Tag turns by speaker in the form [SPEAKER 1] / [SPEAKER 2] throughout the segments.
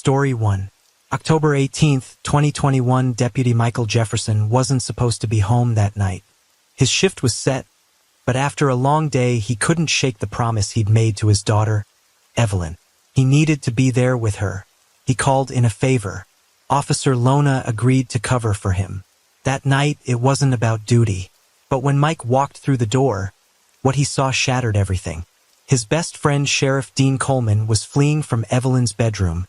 [SPEAKER 1] Story 1. October 18th, 2021, Deputy Michael Jefferson wasn't supposed to be home that night. His shift was set, but after a long day, he couldn't shake the promise he'd made to his daughter, Evelyn. He needed to be there with her. He called in a favor. Officer Lona agreed to cover for him. That night, it wasn't about duty. But when Mike walked through the door, what he saw shattered everything. His best friend, Sheriff Dean Coleman, was fleeing from Evelyn's bedroom,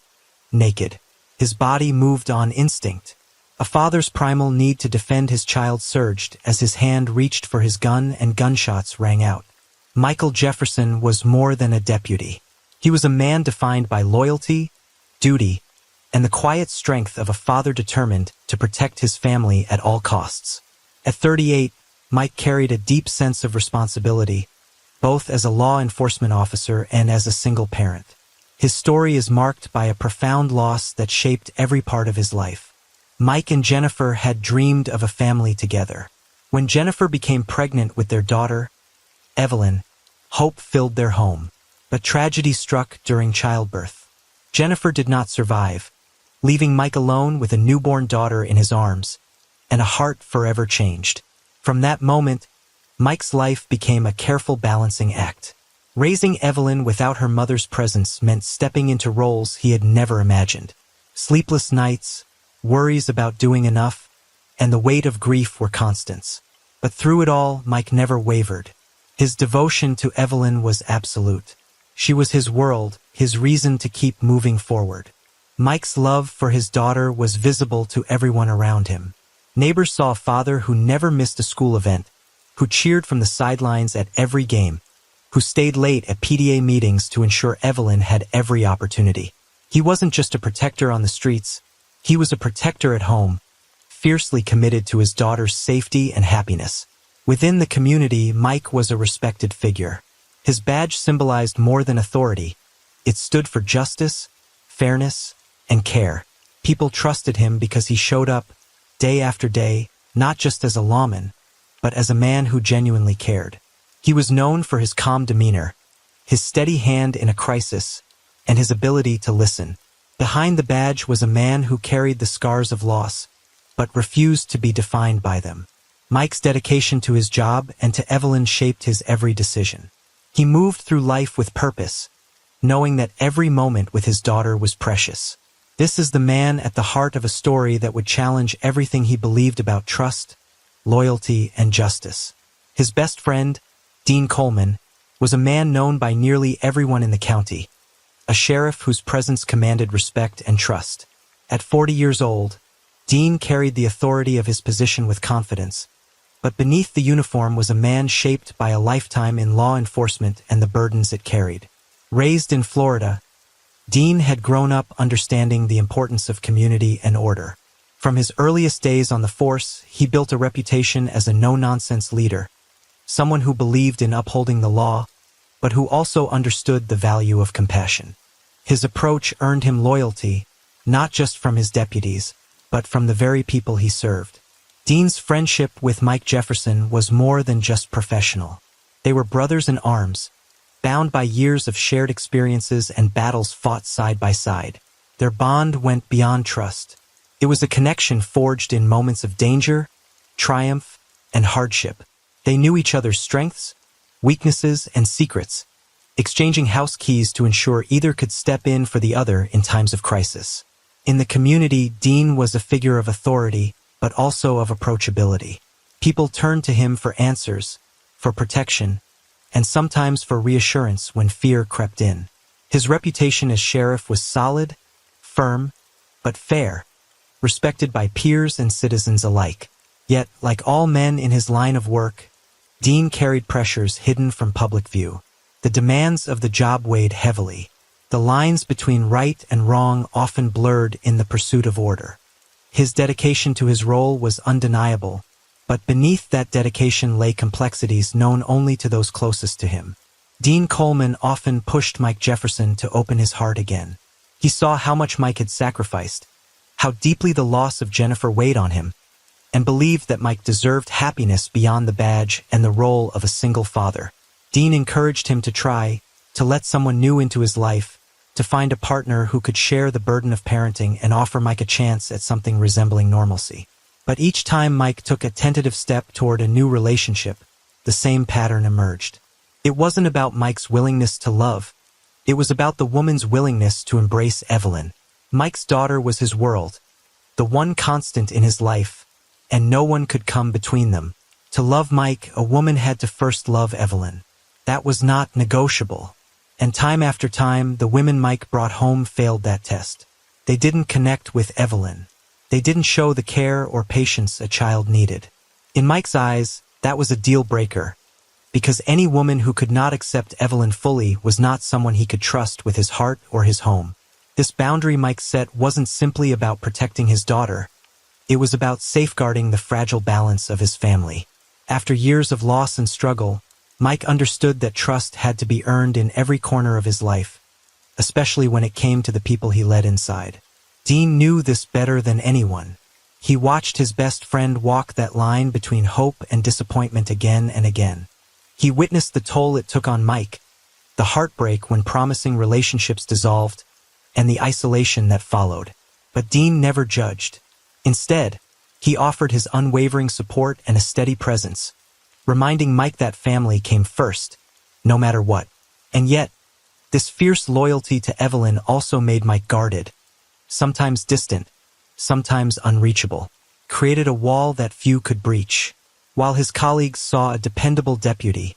[SPEAKER 1] naked. His body moved on instinct. A father's primal need to defend his child surged as his hand reached for his gun and gunshots rang out. Michael Jefferson was more than a deputy. He was a man defined by loyalty, duty, and the quiet strength of a father determined to protect his family at all costs. At 38, Mike carried a deep sense of responsibility, both as a law enforcement officer and as a single parent. His story is marked by a profound loss that shaped every part of his life. Mike and Jennifer had dreamed of a family together. When Jennifer became pregnant with their daughter, Evelyn, hope filled their home. But tragedy struck during childbirth. Jennifer did not survive, leaving Mike alone with a newborn daughter in his arms, and a heart forever changed. From that moment, Mike's life became a careful balancing act. Raising Evelyn without her mother's presence meant stepping into roles he had never imagined. Sleepless nights, worries about doing enough, and the weight of grief were constants. But through it all, Mike never wavered. His devotion to Evelyn was absolute. She was his world, his reason to keep moving forward. Mike's love for his daughter was visible to everyone around him. Neighbors saw a father who never missed a school event, who cheered from the sidelines at every game, who stayed late at PTA meetings to ensure Evelyn had every opportunity. He wasn't just a protector on the streets, he was a protector at home, fiercely committed to his daughter's safety and happiness. Within the community, Mike was a respected figure. His badge symbolized more than authority. It stood for justice, fairness, and care. People trusted him because he showed up, day after day, not just as a lawman, but as a man who genuinely cared. He was known for his calm demeanor, his steady hand in a crisis, and his ability to listen. Behind the badge was a man who carried the scars of loss, but refused to be defined by them. Mike's dedication to his job and to Evelyn shaped his every decision. He moved through life with purpose, knowing that every moment with his daughter was precious. This is the man at the heart of a story that would challenge everything he believed about trust, loyalty, and justice. His best friend, Dean Coleman, was a man known by nearly everyone in the county, a sheriff whose presence commanded respect and trust. At 40 years old, Dean carried the authority of his position with confidence, but beneath the uniform was a man shaped by a lifetime in law enforcement and the burdens it carried. Raised in Florida, Dean had grown up understanding the importance of community and order. From his earliest days on the force, he built a reputation as a no-nonsense leader, someone who believed in upholding the law, but who also understood the value of compassion. His approach earned him loyalty, not just from his deputies, but from the very people he served. Dean's friendship with Mike Jefferson was more than just professional. They were brothers in arms, bound by years of shared experiences and battles fought side by side. Their bond went beyond trust. It was a connection forged in moments of danger, triumph, and hardship. They knew each other's strengths, weaknesses, and secrets, exchanging house keys to ensure either could step in for the other in times of crisis. In the community, Dean was a figure of authority, but also of approachability. People turned to him for answers, for protection, and sometimes for reassurance when fear crept in. His reputation as sheriff was solid, firm, but fair, respected by peers and citizens alike. Yet, like all men in his line of work, Dean carried pressures hidden from public view. The demands of the job weighed heavily. The lines between right and wrong often blurred in the pursuit of order. His dedication to his role was undeniable, but beneath that dedication lay complexities known only to those closest to him. Dean Coleman often pushed Mike Jefferson to open his heart again. He saw how much Mike had sacrificed, how deeply the loss of Jennifer weighed on him, and believed that Mike deserved happiness beyond the badge and the role of a single father. Dean encouraged him to try, to let someone new into his life, to find a partner who could share the burden of parenting and offer Mike a chance at something resembling normalcy. But each time Mike took a tentative step toward a new relationship, the same pattern emerged. It wasn't about Mike's willingness to love. It was about the woman's willingness to embrace Evelyn. Mike's daughter was his world, the one constant in his life, and no one could come between them. To love Mike, a woman had to first love Evelyn. That was not negotiable. And time after time, the women Mike brought home failed that test. They didn't connect with Evelyn. They didn't show the care or patience a child needed. In Mike's eyes, that was a deal breaker, because any woman who could not accept Evelyn fully was not someone he could trust with his heart or his home. This boundary Mike set wasn't simply about protecting his daughter. It was about safeguarding the fragile balance of his family. After years of loss and struggle, Mike understood that trust had to be earned in every corner of his life, especially when it came to the people he led inside. Dean knew this better than anyone. He watched his best friend walk that line between hope and disappointment again and again. He witnessed the toll it took on Mike, the heartbreak when promising relationships dissolved, and the isolation that followed. But Dean never judged. Instead, he offered his unwavering support and a steady presence, reminding Mike that family came first, no matter what. And yet, this fierce loyalty to Evelyn also made Mike guarded, sometimes distant, sometimes unreachable, created a wall that few could breach. While his colleagues saw a dependable deputy,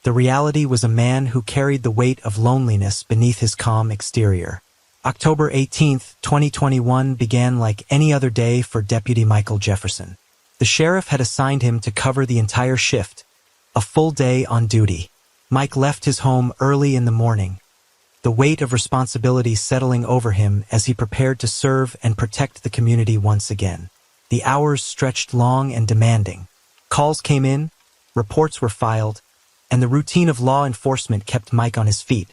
[SPEAKER 1] the reality was a man who carried the weight of loneliness beneath his calm exterior. October 18, 2021 began like any other day for Deputy Michael Jefferson. The sheriff had assigned him to cover the entire shift, a full day on duty. Mike left his home early in the morning, the weight of responsibility settling over him as he prepared to serve and protect the community once again. The hours stretched long and demanding. Calls came in, reports were filed, and the routine of law enforcement kept Mike on his feet,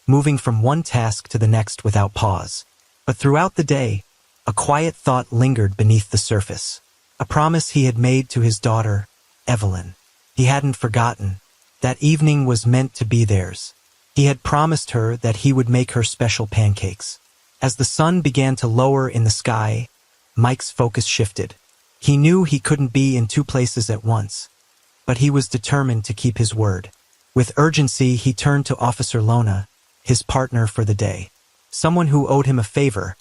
[SPEAKER 1] moving from one task to the next without pause. But throughout the day, a quiet thought lingered beneath the surface. A promise he had made to his daughter, Evelyn. He hadn't forgotten. That evening was meant to be theirs. He had promised her that he would make her special pancakes. As the sun began to lower in the sky, Mike's focus shifted. He knew he couldn't be in two places at once, but he was determined to keep his word. With urgency, he turned to Officer Lona, his partner for the day. Someone who owed him a favor,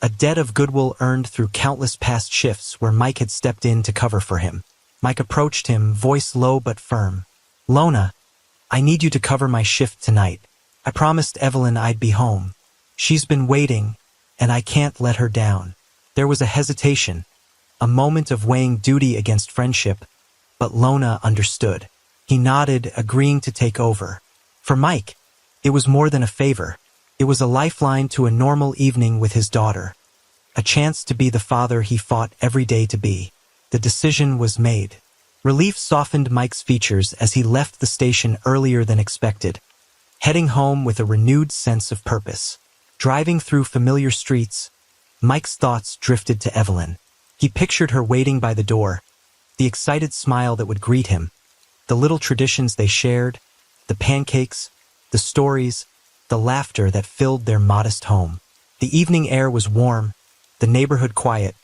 [SPEAKER 1] a debt of goodwill earned through countless past shifts where Mike had stepped in to cover for him. Mike approached him, voice low but firm. "Lona, I need you to cover my shift tonight. I promised Evelyn I'd be home. She's been waiting, and I can't let her down." There was a hesitation, a moment of weighing duty against friendship, but Lona understood. He nodded, agreeing to take over. For Mike, it was more than a favor. It was a lifeline to a normal evening with his daughter, a chance to be the father he fought every day to be. The decision was made. Relief softened Mike's features as he left the station earlier than expected, heading home with a renewed sense of purpose. Driving through familiar streets, Mike's thoughts drifted to Evelyn. He pictured her waiting by the door, the excited smile that would greet him, the little traditions they shared, the pancakes, the stories, the laughter that filled their modest home. The evening air was warm, the neighborhood quiet,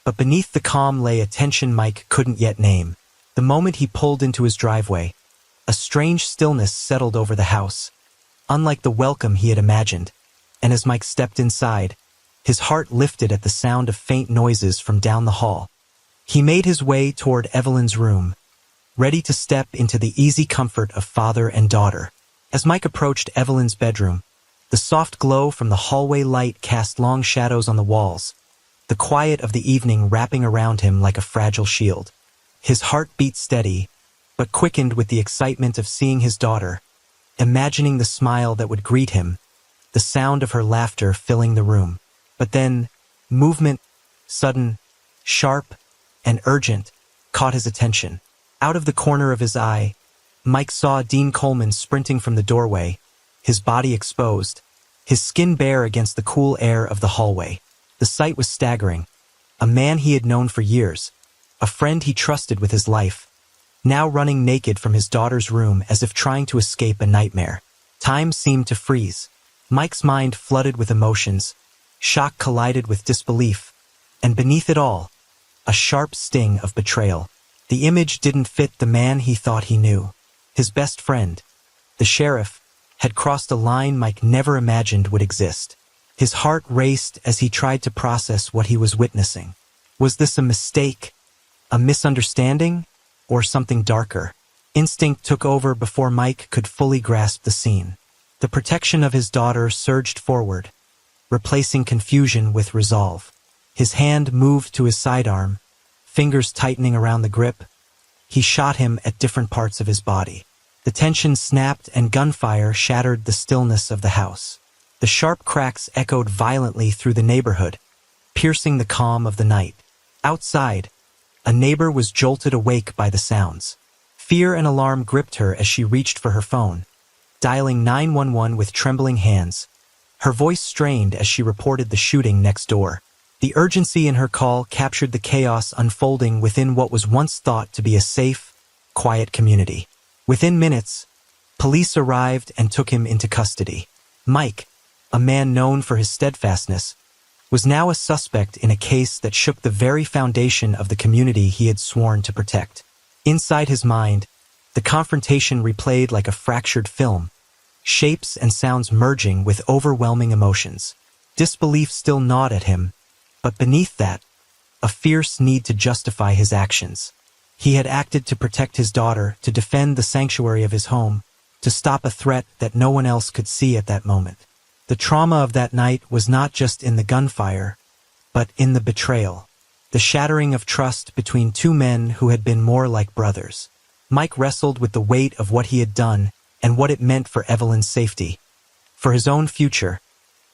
[SPEAKER 1] but beneath the calm lay a tension Mike couldn't yet name. The moment he pulled into his driveway, a strange stillness settled over the house, unlike the welcome he had imagined, and as Mike stepped inside, his heart lifted at the sound of faint noises from down the hall. He made his way toward Evelyn's room, ready to step into the easy comfort of father and daughter. As Mike approached Evelyn's bedroom, the soft glow from the hallway light cast long shadows on the walls, the quiet of the evening wrapping around him like a fragile shield. His heart beat steady, but quickened with the excitement of seeing his daughter, imagining the smile that would greet him, the sound of her laughter filling the room. But then, movement, sudden, sharp, and urgent, caught his attention. Out of the corner of his eye, Mike saw Dean Coleman sprinting from the doorway, his body exposed, his skin bare against the cool air of the hallway. The sight was staggering. A man he had known for years, a friend he trusted with his life, now running naked from his daughter's room as if trying to escape a nightmare. Time seemed to freeze. Mike's mind flooded with emotions. Shock collided with disbelief. And beneath it all, a sharp sting of betrayal. The image didn't fit the man he thought he knew. His best friend, the sheriff, had crossed a line Mike never imagined would exist. His heart raced as he tried to process what he was witnessing. Was this a mistake, a misunderstanding, or something darker? Instinct took over before Mike could fully grasp the scene. The protection of his daughter surged forward, replacing confusion with resolve. His hand moved to his sidearm, fingers tightening around the grip. He shot him at different parts of his body. The tension snapped and gunfire shattered the stillness of the house. The sharp cracks echoed violently through the neighborhood, piercing the calm of the night. Outside, a neighbor was jolted awake by the sounds. Fear and alarm gripped her as she reached for her phone, dialing 911 with trembling hands. Her voice strained as she reported the shooting next door. The urgency in her call captured the chaos unfolding within what was once thought to be a safe, quiet community. Within minutes, police arrived and took him into custody. Mike, a man known for his steadfastness, was now a suspect in a case that shook the very foundation of the community he had sworn to protect. Inside his mind, the confrontation replayed like a fractured film, shapes and sounds merging with overwhelming emotions. Disbelief still gnawed at him, but beneath that, a fierce need to justify his actions. He had acted to protect his daughter, to defend the sanctuary of his home, to stop a threat that no one else could see at that moment. The trauma of that night was not just in the gunfire, but in the betrayal, the shattering of trust between two men who had been more like brothers. Mike wrestled with the weight of what he had done and what it meant for Evelyn's safety, for his own future,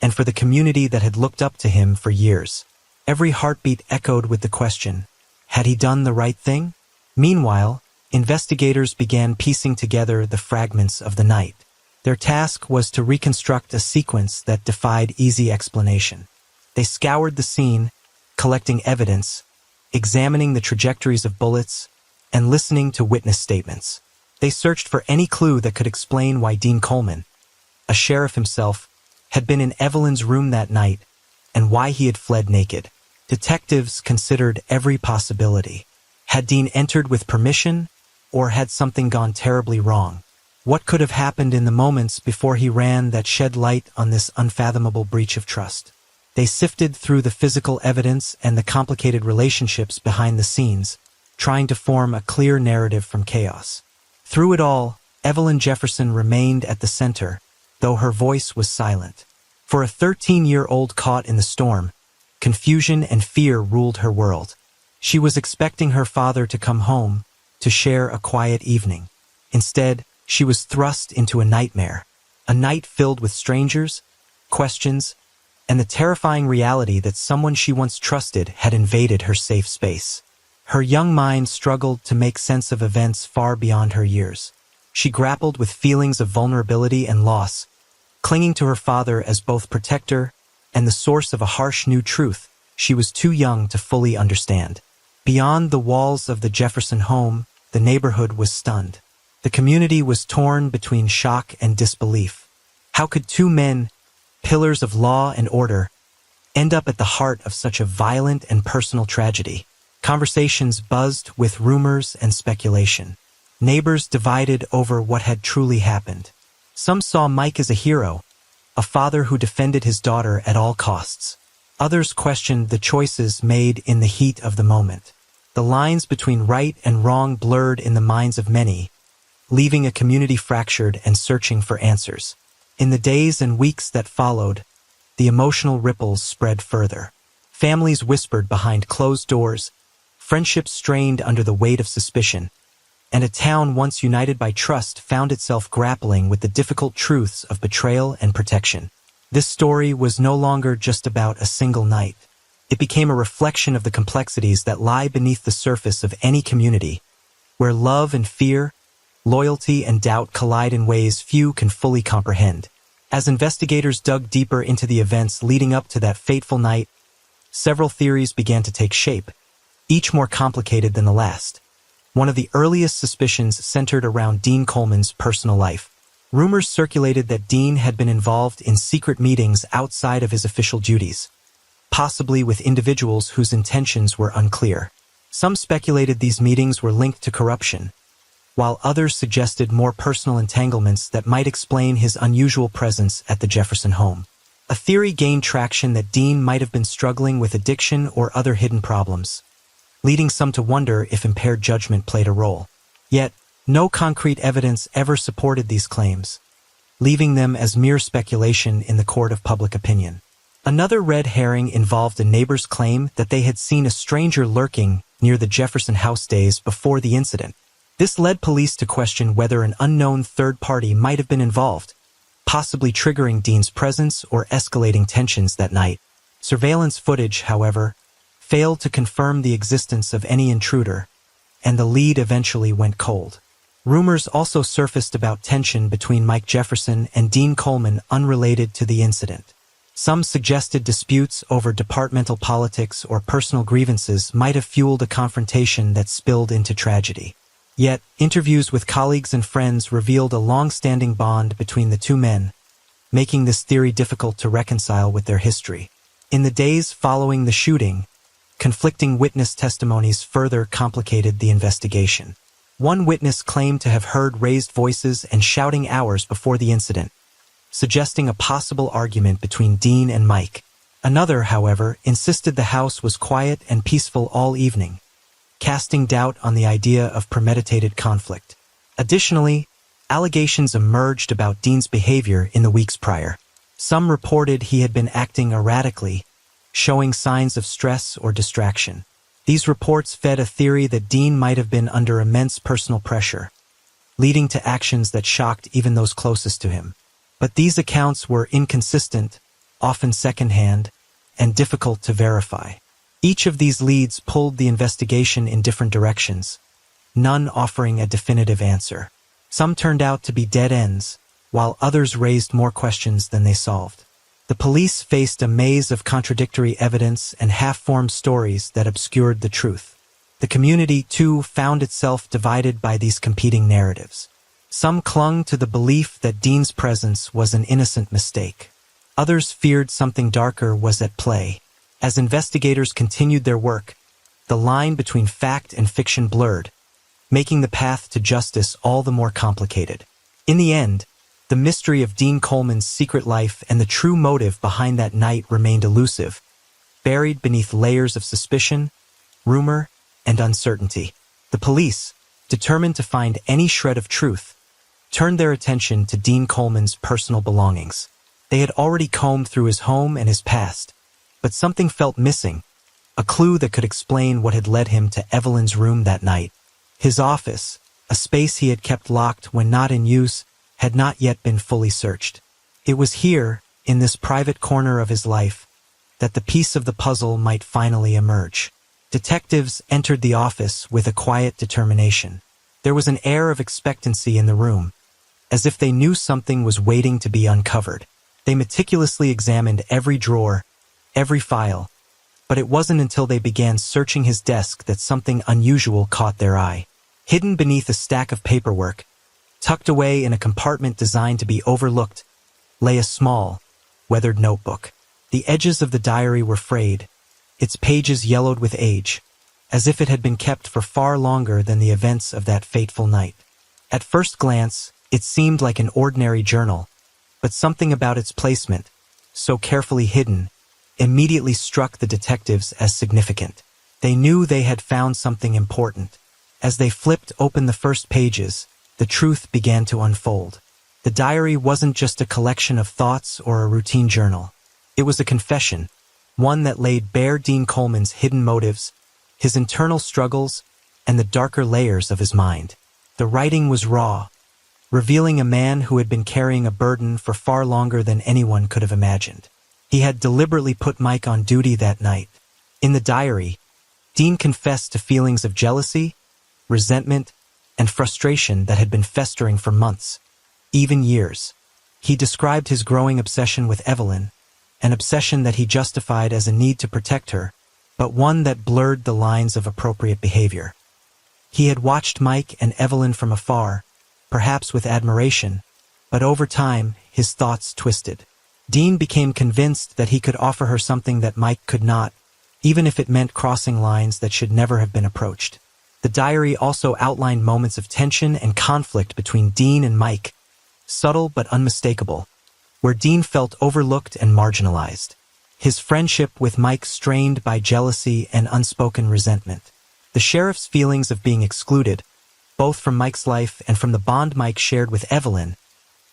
[SPEAKER 1] and for the community that had looked up to him for years. Every heartbeat echoed with the question, had he done the right thing? Meanwhile, investigators began piecing together the fragments of the night. Their task was to reconstruct a sequence that defied easy explanation. They scoured the scene, collecting evidence, examining the trajectories of bullets, and listening to witness statements. They searched for any clue that could explain why Dean Coleman, a sheriff himself, had been in Evelyn's room that night, and why he had fled naked. Detectives considered every possibility. Had Dean entered with permission, or had something gone terribly wrong? What could have happened in the moments before he ran that shed light on this unfathomable breach of trust? They sifted through the physical evidence and the complicated relationships behind the scenes, trying to form a clear narrative from chaos. Through it all, Evelyn Jefferson remained at the center, though her voice was silent. For a 13-year-old caught in the storm, confusion and fear ruled her world. She was expecting her father to come home, to share a quiet evening. Instead, she was thrust into a nightmare, a night filled with strangers, questions, and the terrifying reality that someone she once trusted had invaded her safe space. Her young mind struggled to make sense of events far beyond her years. She grappled with feelings of vulnerability and loss, clinging to her father as both protector and the source of a harsh new truth she was too young to fully understand. Beyond the walls of the Jefferson home, the neighborhood was stunned. The community was torn between shock and disbelief. How could two men, pillars of law and order, end up at the heart of such a violent and personal tragedy? Conversations buzzed with rumors and speculation. Neighbors divided over what had truly happened. Some saw Mike as a hero, a father who defended his daughter at all costs. Others questioned the choices made in the heat of the moment. The lines between right and wrong blurred in the minds of many, leaving a community fractured and searching for answers. In the days and weeks that followed, the emotional ripples spread further. Families whispered behind closed doors, friendships strained under the weight of suspicion, and a town once united by trust found itself grappling with the difficult truths of betrayal and protection. This story was no longer just about a single night. It became a reflection of the complexities that lie beneath the surface of any community, where love and fear, loyalty and doubt collide in ways few can fully comprehend. As investigators dug deeper into the events leading up to that fateful night, several theories began to take shape, each more complicated than the last. One of the earliest suspicions centered around Dean Coleman's personal life. Rumors circulated that Dean had been involved in secret meetings outside of his official duties, possibly with individuals whose intentions were unclear. Some speculated these meetings were linked to corruption, while others suggested more personal entanglements that might explain his unusual presence at the Jefferson home. A theory gained traction that Dean might have been struggling with addiction or other hidden problems, leading some to wonder if impaired judgment played a role. Yet, no concrete evidence ever supported these claims, leaving them as mere speculation in the court of public opinion. Another red herring involved a neighbor's claim that they had seen a stranger lurking near the Jefferson house days before the incident. This led police to question whether an unknown third party might have been involved, possibly triggering Dean's presence or escalating tensions that night. Surveillance footage, however, failed to confirm the existence of any intruder, and the lead eventually went cold. Rumors also surfaced about tension between Mike Jefferson and Dean Coleman unrelated to the incident. Some suggested disputes over departmental politics or personal grievances might have fueled a confrontation that spilled into tragedy. Yet, interviews with colleagues and friends revealed a long-standing bond between the two men, making this theory difficult to reconcile with their history. In the days following the shooting, conflicting witness testimonies further complicated the investigation. One witness claimed to have heard raised voices and shouting hours before the incident, suggesting a possible argument between Dean and Mike. Another, however, insisted the house was quiet and peaceful all evening, casting doubt on the idea of premeditated conflict. Additionally, allegations emerged about Dean's behavior in the weeks prior. Some reported he had been acting erratically, showing signs of stress or distraction. These reports fed a theory that Dean might have been under immense personal pressure, leading to actions that shocked even those closest to him. But these accounts were inconsistent, often secondhand, and difficult to verify. Each of these leads pulled the investigation in different directions, none offering a definitive answer. Some turned out to be dead ends, while others raised more questions than they solved. The police faced a maze of contradictory evidence and half-formed stories that obscured the truth. The community, too, found itself divided by these competing narratives. Some clung to the belief that Dean's presence was an innocent mistake. Others feared something darker was at play. As investigators continued their work, the line between fact and fiction blurred, making the path to justice all the more complicated. In the end, the mystery of Dean Coleman's secret life and the true motive behind that night remained elusive, buried beneath layers of suspicion, rumor, and uncertainty. The police, determined to find any shred of truth, turned their attention to Dean Coleman's personal belongings. They had already combed through his home and his past, but something felt missing, a clue that could explain what had led him to Evelyn's room that night. His office, a space he had kept locked when not in use, had not yet been fully searched. It was here, in this private corner of his life, that the piece of the puzzle might finally emerge. Detectives entered the office with a quiet determination. There was an air of expectancy in the room, as if they knew something was waiting to be uncovered. They meticulously examined every drawer, every file, but it wasn't until they began searching his desk that something unusual caught their eye. Hidden beneath a stack of paperwork, tucked away in a compartment designed to be overlooked, lay a small, weathered notebook. The edges of the diary were frayed, its pages yellowed with age, as if it had been kept for far longer than the events of that fateful night. At first glance, it seemed like an ordinary journal, but something about its placement, so carefully hidden, immediately struck the detectives as significant. They knew they had found something important. As they flipped open the first pages, the truth began to unfold. The diary wasn't just a collection of thoughts or a routine journal. It was a confession, one that laid bare Dean Coleman's hidden motives, his internal struggles, and the darker layers of his mind. The writing was raw, revealing a man who had been carrying a burden for far longer than anyone could have imagined. He had deliberately put Mike on duty that night. In the diary, Dean confessed to feelings of jealousy, resentment, and frustration that had been festering for months, even years. He described his growing obsession with Evelyn, an obsession that he justified as a need to protect her, but one that blurred the lines of appropriate behavior. He had watched Mike and Evelyn from afar, perhaps with admiration, But over time, his thoughts twisted. Dean became convinced that he could offer her something that Mike could not, even if it meant crossing lines that should never have been approached. The diary also outlined moments of tension and conflict between Dean and Mike, subtle but unmistakable, where Dean felt overlooked and marginalized. His friendship with Mike strained by jealousy and unspoken resentment. The sheriff's feelings of being excluded, both from Mike's life and from the bond Mike shared with Evelyn,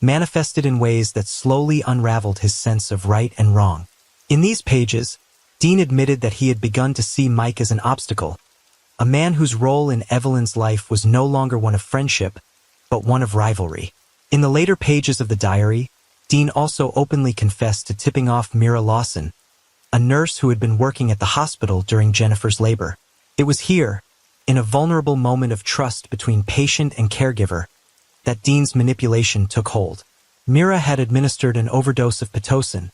[SPEAKER 1] manifested in ways that slowly unraveled his sense of right and wrong. In these pages, Dean admitted that he had begun to see Mike as an obstacle, a man whose role in Evelyn's life was no longer one of friendship, but one of rivalry. In the later pages of the diary, Dean also openly confessed to tipping off Mira Lawson, a nurse who had been working at the hospital during Jennifer's labor. It was here, in a vulnerable moment of trust between patient and caregiver, that Dean's manipulation took hold. Mira had administered an overdose of Pitocin,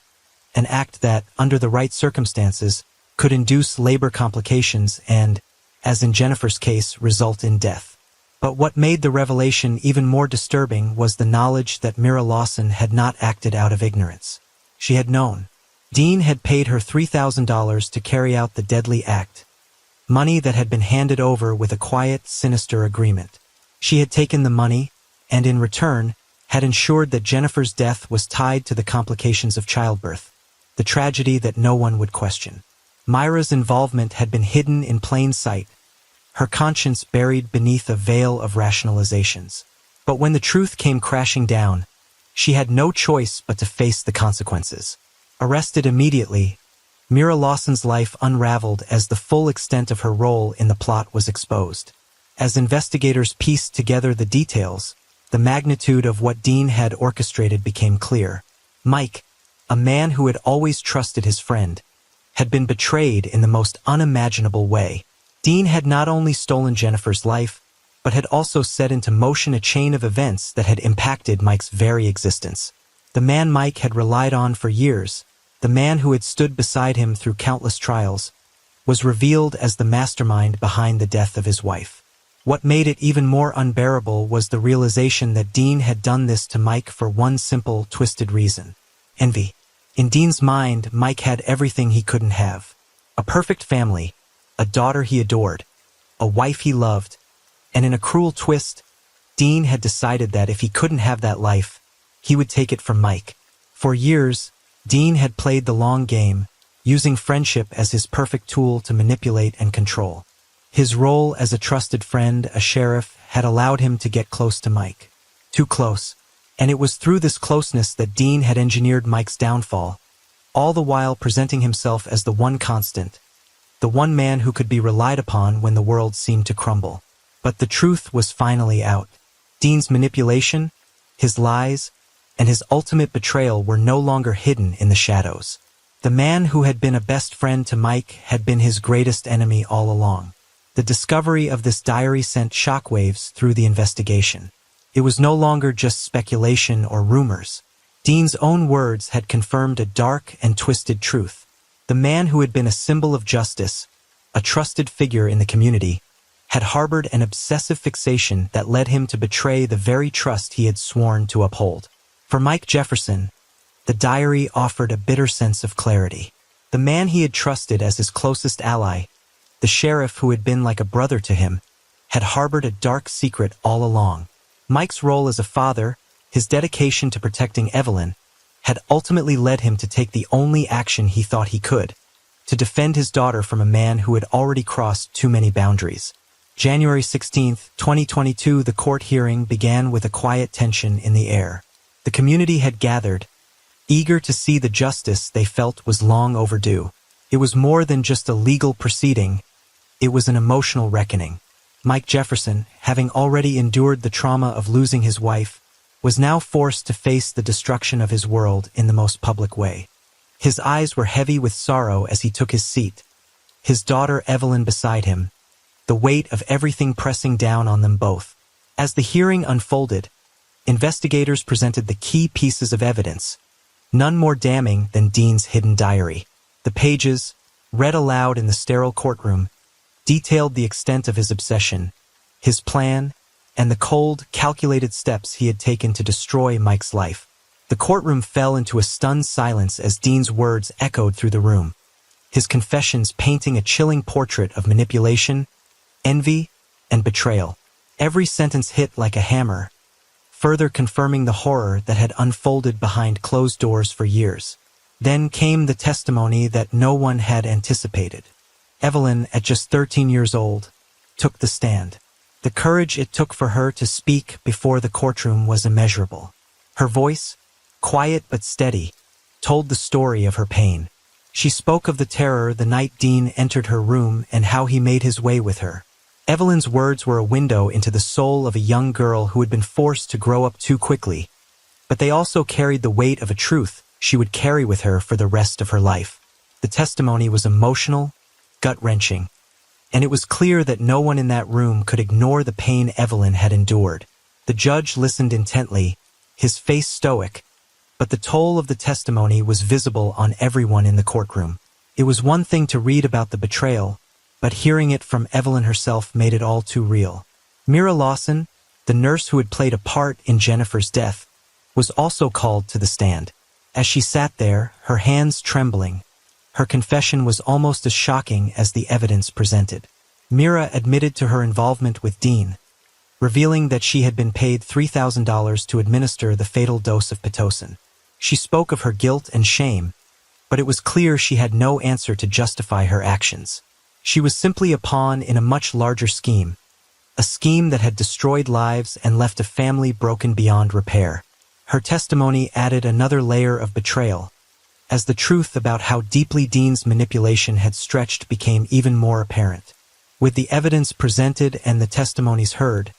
[SPEAKER 1] an act that, under the right circumstances, could induce labor complications and, as in Jennifer's case, result in death. But what made the revelation even more disturbing was the knowledge that Mira Lawson had not acted out of ignorance. She had known. Dean had paid her $3,000 to carry out the deadly act, money that had been handed over with a quiet, sinister agreement. She had taken the money, and in return, had ensured that Jennifer's death was tied to the complications of childbirth, the tragedy that no one would question. Myra's involvement had been hidden in plain sight, her conscience buried beneath a veil of rationalizations. But when the truth came crashing down, she had no choice but to face the consequences. Arrested immediately, Mira Lawson's life unraveled as the full extent of her role in the plot was exposed. As investigators pieced together the details, the magnitude of what Dean had orchestrated became clear. Mike, a man who had always trusted his friend, had been betrayed in the most unimaginable way. Dean had not only stolen Jennifer's life, but had also set into motion a chain of events that had impacted Mike's very existence. The man Mike had relied on for years, the man who had stood beside him through countless trials, was revealed as the mastermind behind the death of his wife. What made it even more unbearable was the realization that Dean had done this to Mike for one simple, twisted reason: envy. In Dean's mind, Mike had everything he couldn't have: a perfect family, a daughter he adored, a wife he loved, and in a cruel twist, Dean had decided that if he couldn't have that life, he would take it from Mike. For years, Dean had played the long game, using friendship as his perfect tool to manipulate and control. His role as a trusted friend, a sheriff, had allowed him to get close to Mike. Too close. And it was through this closeness that Dean had engineered Mike's downfall, all the while presenting himself as the one constant, the one man who could be relied upon when the world seemed to crumble. But the truth was finally out. Dean's manipulation, his lies, and his ultimate betrayal were no longer hidden in the shadows. The man who had been a best friend to Mike had been his greatest enemy all along. The discovery of this diary sent shockwaves through the investigation. It was no longer just speculation or rumors. Dean's own words had confirmed a dark and twisted truth. The man who had been a symbol of justice, a trusted figure in the community, had harbored an obsessive fixation that led him to betray the very trust he had sworn to uphold. For Mike Jefferson, the diary offered a bitter sense of clarity. The man he had trusted as his closest ally, the sheriff who had been like a brother to him, had harbored a dark secret all along. Mike's role as a father, his dedication to protecting Evelyn, had ultimately led him to take the only action he thought he could, to defend his daughter from a man who had already crossed too many boundaries. January 16, 2022, the court hearing began with a quiet tension in the air. The community had gathered, eager to see the justice they felt was long overdue. It was more than just a legal proceeding, it was an emotional reckoning. Mike Jefferson, having already endured the trauma of losing his wife, was now forced to face the destruction of his world in the most public way. His eyes were heavy with sorrow as he took his seat, his daughter Evelyn beside him, the weight of everything pressing down on them both. As the hearing unfolded, investigators presented the key pieces of evidence, none more damning than Dean's hidden diary. The pages, read aloud in the sterile courtroom, detailed the extent of his obsession, his plan, and the cold, calculated steps he had taken to destroy Mike's life. The courtroom fell into a stunned silence as Dean's words echoed through the room, his confessions painting a chilling portrait of manipulation, envy, and betrayal. Every sentence hit like a hammer, further confirming the horror that had unfolded behind closed doors for years. Then came the testimony that no one had anticipated. Evelyn, at just 13 years old, took the stand. The courage it took for her to speak before the courtroom was immeasurable. Her voice, quiet but steady, told the story of her pain. She spoke of the terror the night Dean entered her room and how he made his way with her. Evelyn's words were a window into the soul of a young girl who had been forced to grow up too quickly, but they also carried the weight of a truth she would carry with her for the rest of her life. The testimony was emotional, gut-wrenching, and it was clear that no one in that room could ignore the pain Evelyn had endured. The judge listened intently, his face stoic, but the toll of the testimony was visible on everyone in the courtroom. It was one thing to read about the betrayal, but hearing it from Evelyn herself made it all too real. Mira Lawson, the nurse who had played a part in Jennifer's death, was also called to the stand. As she sat there, her hands trembling, her confession was almost as shocking as the evidence presented. Mira admitted to her involvement with Dean, revealing that she had been paid $3,000 to administer the fatal dose of Pitocin. She spoke of her guilt and shame, but it was clear she had no answer to justify her actions. She was simply a pawn in a much larger scheme, a scheme that had destroyed lives and left a family broken beyond repair. Her testimony added another layer of betrayal, as the truth about how deeply Dean's manipulation had stretched became even more apparent. With the evidence presented and the testimonies heard,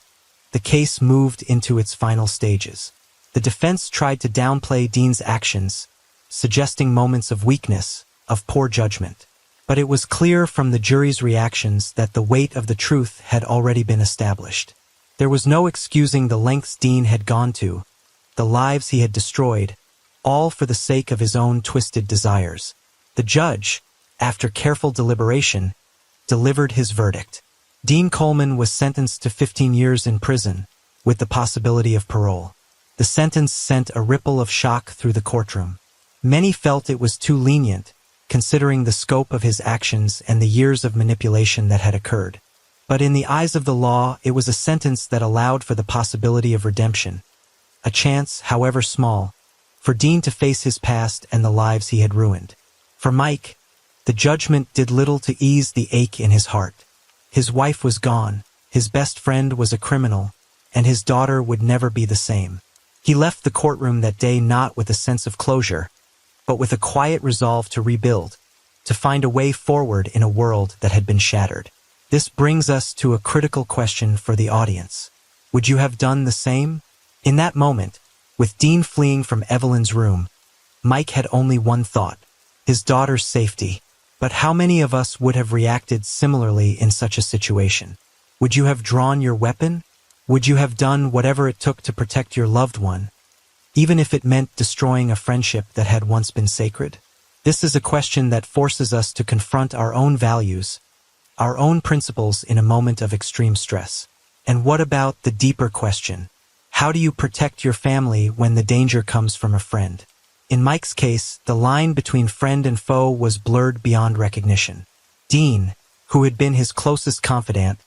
[SPEAKER 1] the case moved into its final stages. The defense tried to downplay Dean's actions, suggesting moments of weakness, of poor judgment. But it was clear from the jury's reactions that the weight of the truth had already been established. There was no excusing the lengths Dean had gone to, the lives he had destroyed, all for the sake of his own twisted desires. The judge, after careful deliberation, delivered his verdict. Dean Coleman was sentenced to 15 years in prison, with the possibility of parole. The sentence sent a ripple of shock through the courtroom. Many felt it was too lenient, considering the scope of his actions and the years of manipulation that had occurred. But in the eyes of the law, it was a sentence that allowed for the possibility of redemption, a chance, however small, for Dean to face his past and the lives he had ruined. For Mike, the judgment did little to ease the ache in his heart. His wife was gone, his best friend was a criminal, and his daughter would never be the same. He left the courtroom that day not with a sense of closure, but with a quiet resolve to rebuild, to find a way forward in a world that had been shattered. This brings us to a critical question for the audience. Would you have done the same? In that moment, with Dean fleeing from Evelyn's room, Mike had only one thought, his daughter's safety. But how many of us would have reacted similarly in such a situation? Would you have drawn your weapon? Would you have done whatever it took to protect your loved one, even if it meant destroying a friendship that had once been sacred? This is a question that forces us to confront our own values, our own principles in a moment of extreme stress. And what about the deeper question? How do you protect your family when the danger comes from a friend? In Mike's case, the line between friend and foe was blurred beyond recognition. Dean, who had been his closest confidant,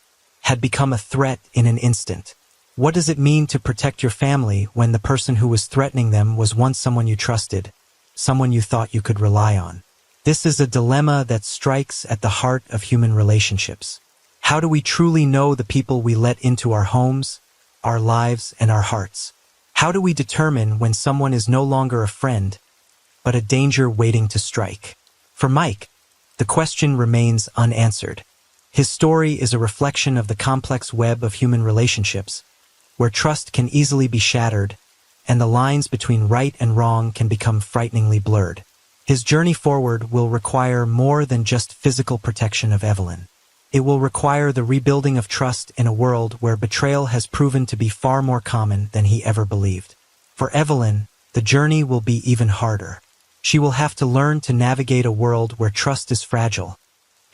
[SPEAKER 1] had become a threat in an instant. What does it mean to protect your family when the person who was threatening them was once someone you trusted, someone you thought you could rely on? This is a dilemma that strikes at the heart of human relationships. How do we truly know the people we let into our homes, our lives, and our hearts? How do we determine when someone is no longer a friend, but a danger waiting to strike? For Mike, the question remains unanswered. His story is a reflection of the complex web of human relationships, where trust can easily be shattered, and the lines between right and wrong can become frighteningly blurred. His journey forward will require more than just physical protection of Evelyn. It will require the rebuilding of trust in a world where betrayal has proven to be far more common than he ever believed. For Evelyn, the journey will be even harder. She will have to learn to navigate a world where trust is fragile,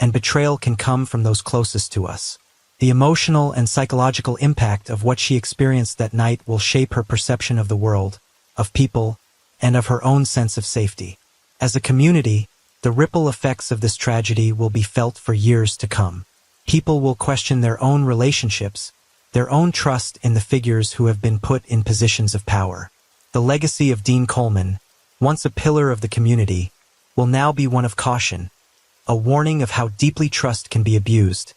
[SPEAKER 1] and betrayal can come from those closest to us. The emotional and psychological impact of what she experienced that night will shape her perception of the world, of people, and of her own sense of safety. As a community, the ripple effects of this tragedy will be felt for years to come. People will question their own relationships, their own trust in the figures who have been put in positions of power. The legacy of Dean Coleman, once a pillar of the community, will now be one of caution, a warning of how deeply trust can be abused,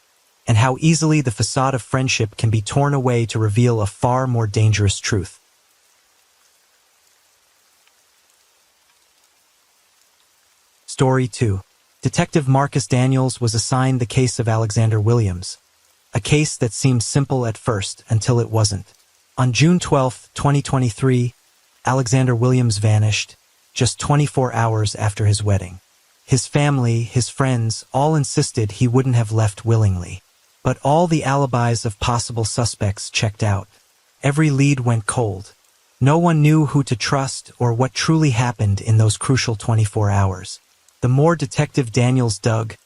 [SPEAKER 1] and how easily the facade of friendship can be torn away to reveal a far more dangerous truth. Story 2. Detective Marcus Daniels was assigned the case of Alexander Williams, a case that seemed simple at first until it wasn't. On June 12, 2023, Alexander Williams vanished, just 24 hours after his wedding. His family, his friends, all insisted he wouldn't have left willingly. But all the alibis of possible suspects checked out. Every lead went cold. No one knew who to trust or what truly happened in those crucial 24 hours. The more Detective Daniels dug,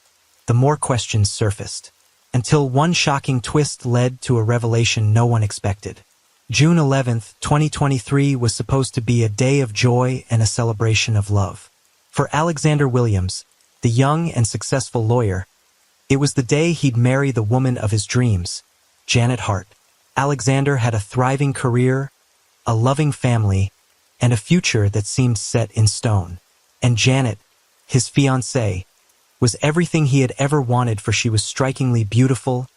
[SPEAKER 1] the more questions surfaced, until one shocking twist led to a revelation no one expected. June 11, 2023 was supposed to be a day of joy and a celebration of love. For Alexander Williams, the young and successful lawyer, it was the day he'd marry the woman of his dreams, Janet Hart. Alexander had a thriving career, a loving family, and a future that seemed set in stone. And Janet, his fiancée, was everything he had ever wanted, for she was strikingly beautiful,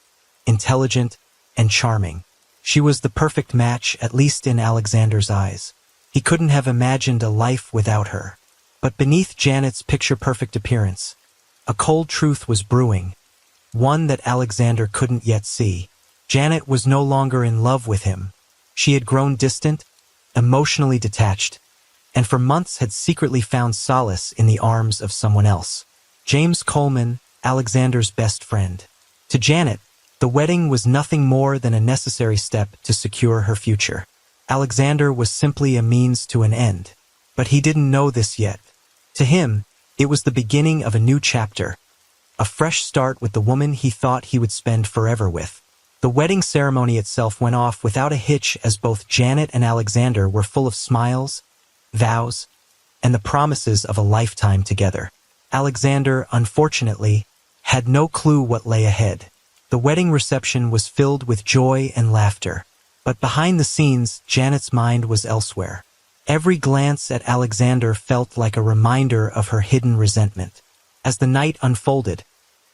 [SPEAKER 1] intelligent, and charming. She was the perfect match, at least in Alexander's eyes. He couldn't have imagined a life without her. But beneath Janet's picture-perfect appearance, a cold truth was brewing, one that Alexander couldn't yet see. Janet was no longer in love with him. She had grown distant, emotionally detached, and for months had secretly found solace in the arms of someone else. James Coleman, Alexander's best friend. To Janet, the wedding was nothing more than a necessary step to secure her future. Alexander was simply a means to an end. But he didn't know this yet. To him, it was the beginning of a new chapter, a fresh start with the woman he thought he would spend forever with. The wedding ceremony itself went off without a hitch, as both Janet and Alexander were full of smiles, vows, and the promises of a lifetime together. Alexander, unfortunately, had no clue what lay ahead. The wedding reception was filled with joy and laughter, but behind the scenes, Janet's mind was elsewhere. Every glance at Alexander felt like a reminder of her hidden resentment. As the night unfolded,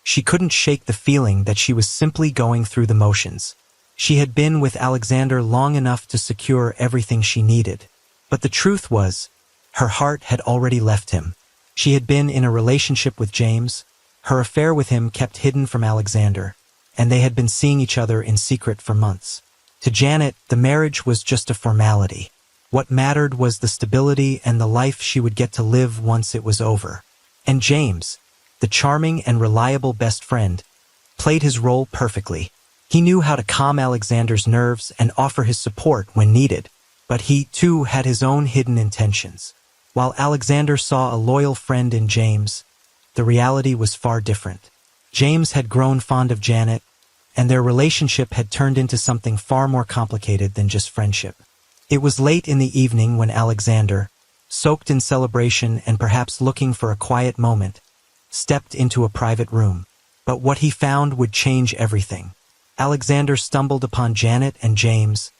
[SPEAKER 1] she couldn't shake the feeling that she was simply going through the motions. She had been with Alexander long enough to secure everything she needed. But the truth was, her heart had already left him. She had been in a relationship with James, her affair with him kept hidden from Alexander, and they had been seeing each other in secret for months. To Janet, the marriage was just a formality. What mattered was the stability and the life she would get to live once it was over. And James, the charming and reliable best friend, played his role perfectly. He knew how to calm Alexander's nerves and offer his support when needed. But he, too, had his own hidden intentions. While Alexander saw a loyal friend in James, the reality was far different. James had grown fond of Janet, and their relationship had turned into something far more complicated than just friendship. It was late in the evening when Alexander, soaked in celebration and perhaps looking for a quiet moment, stepped into a private room. But what he found would change everything. Alexander stumbled upon Janet and James,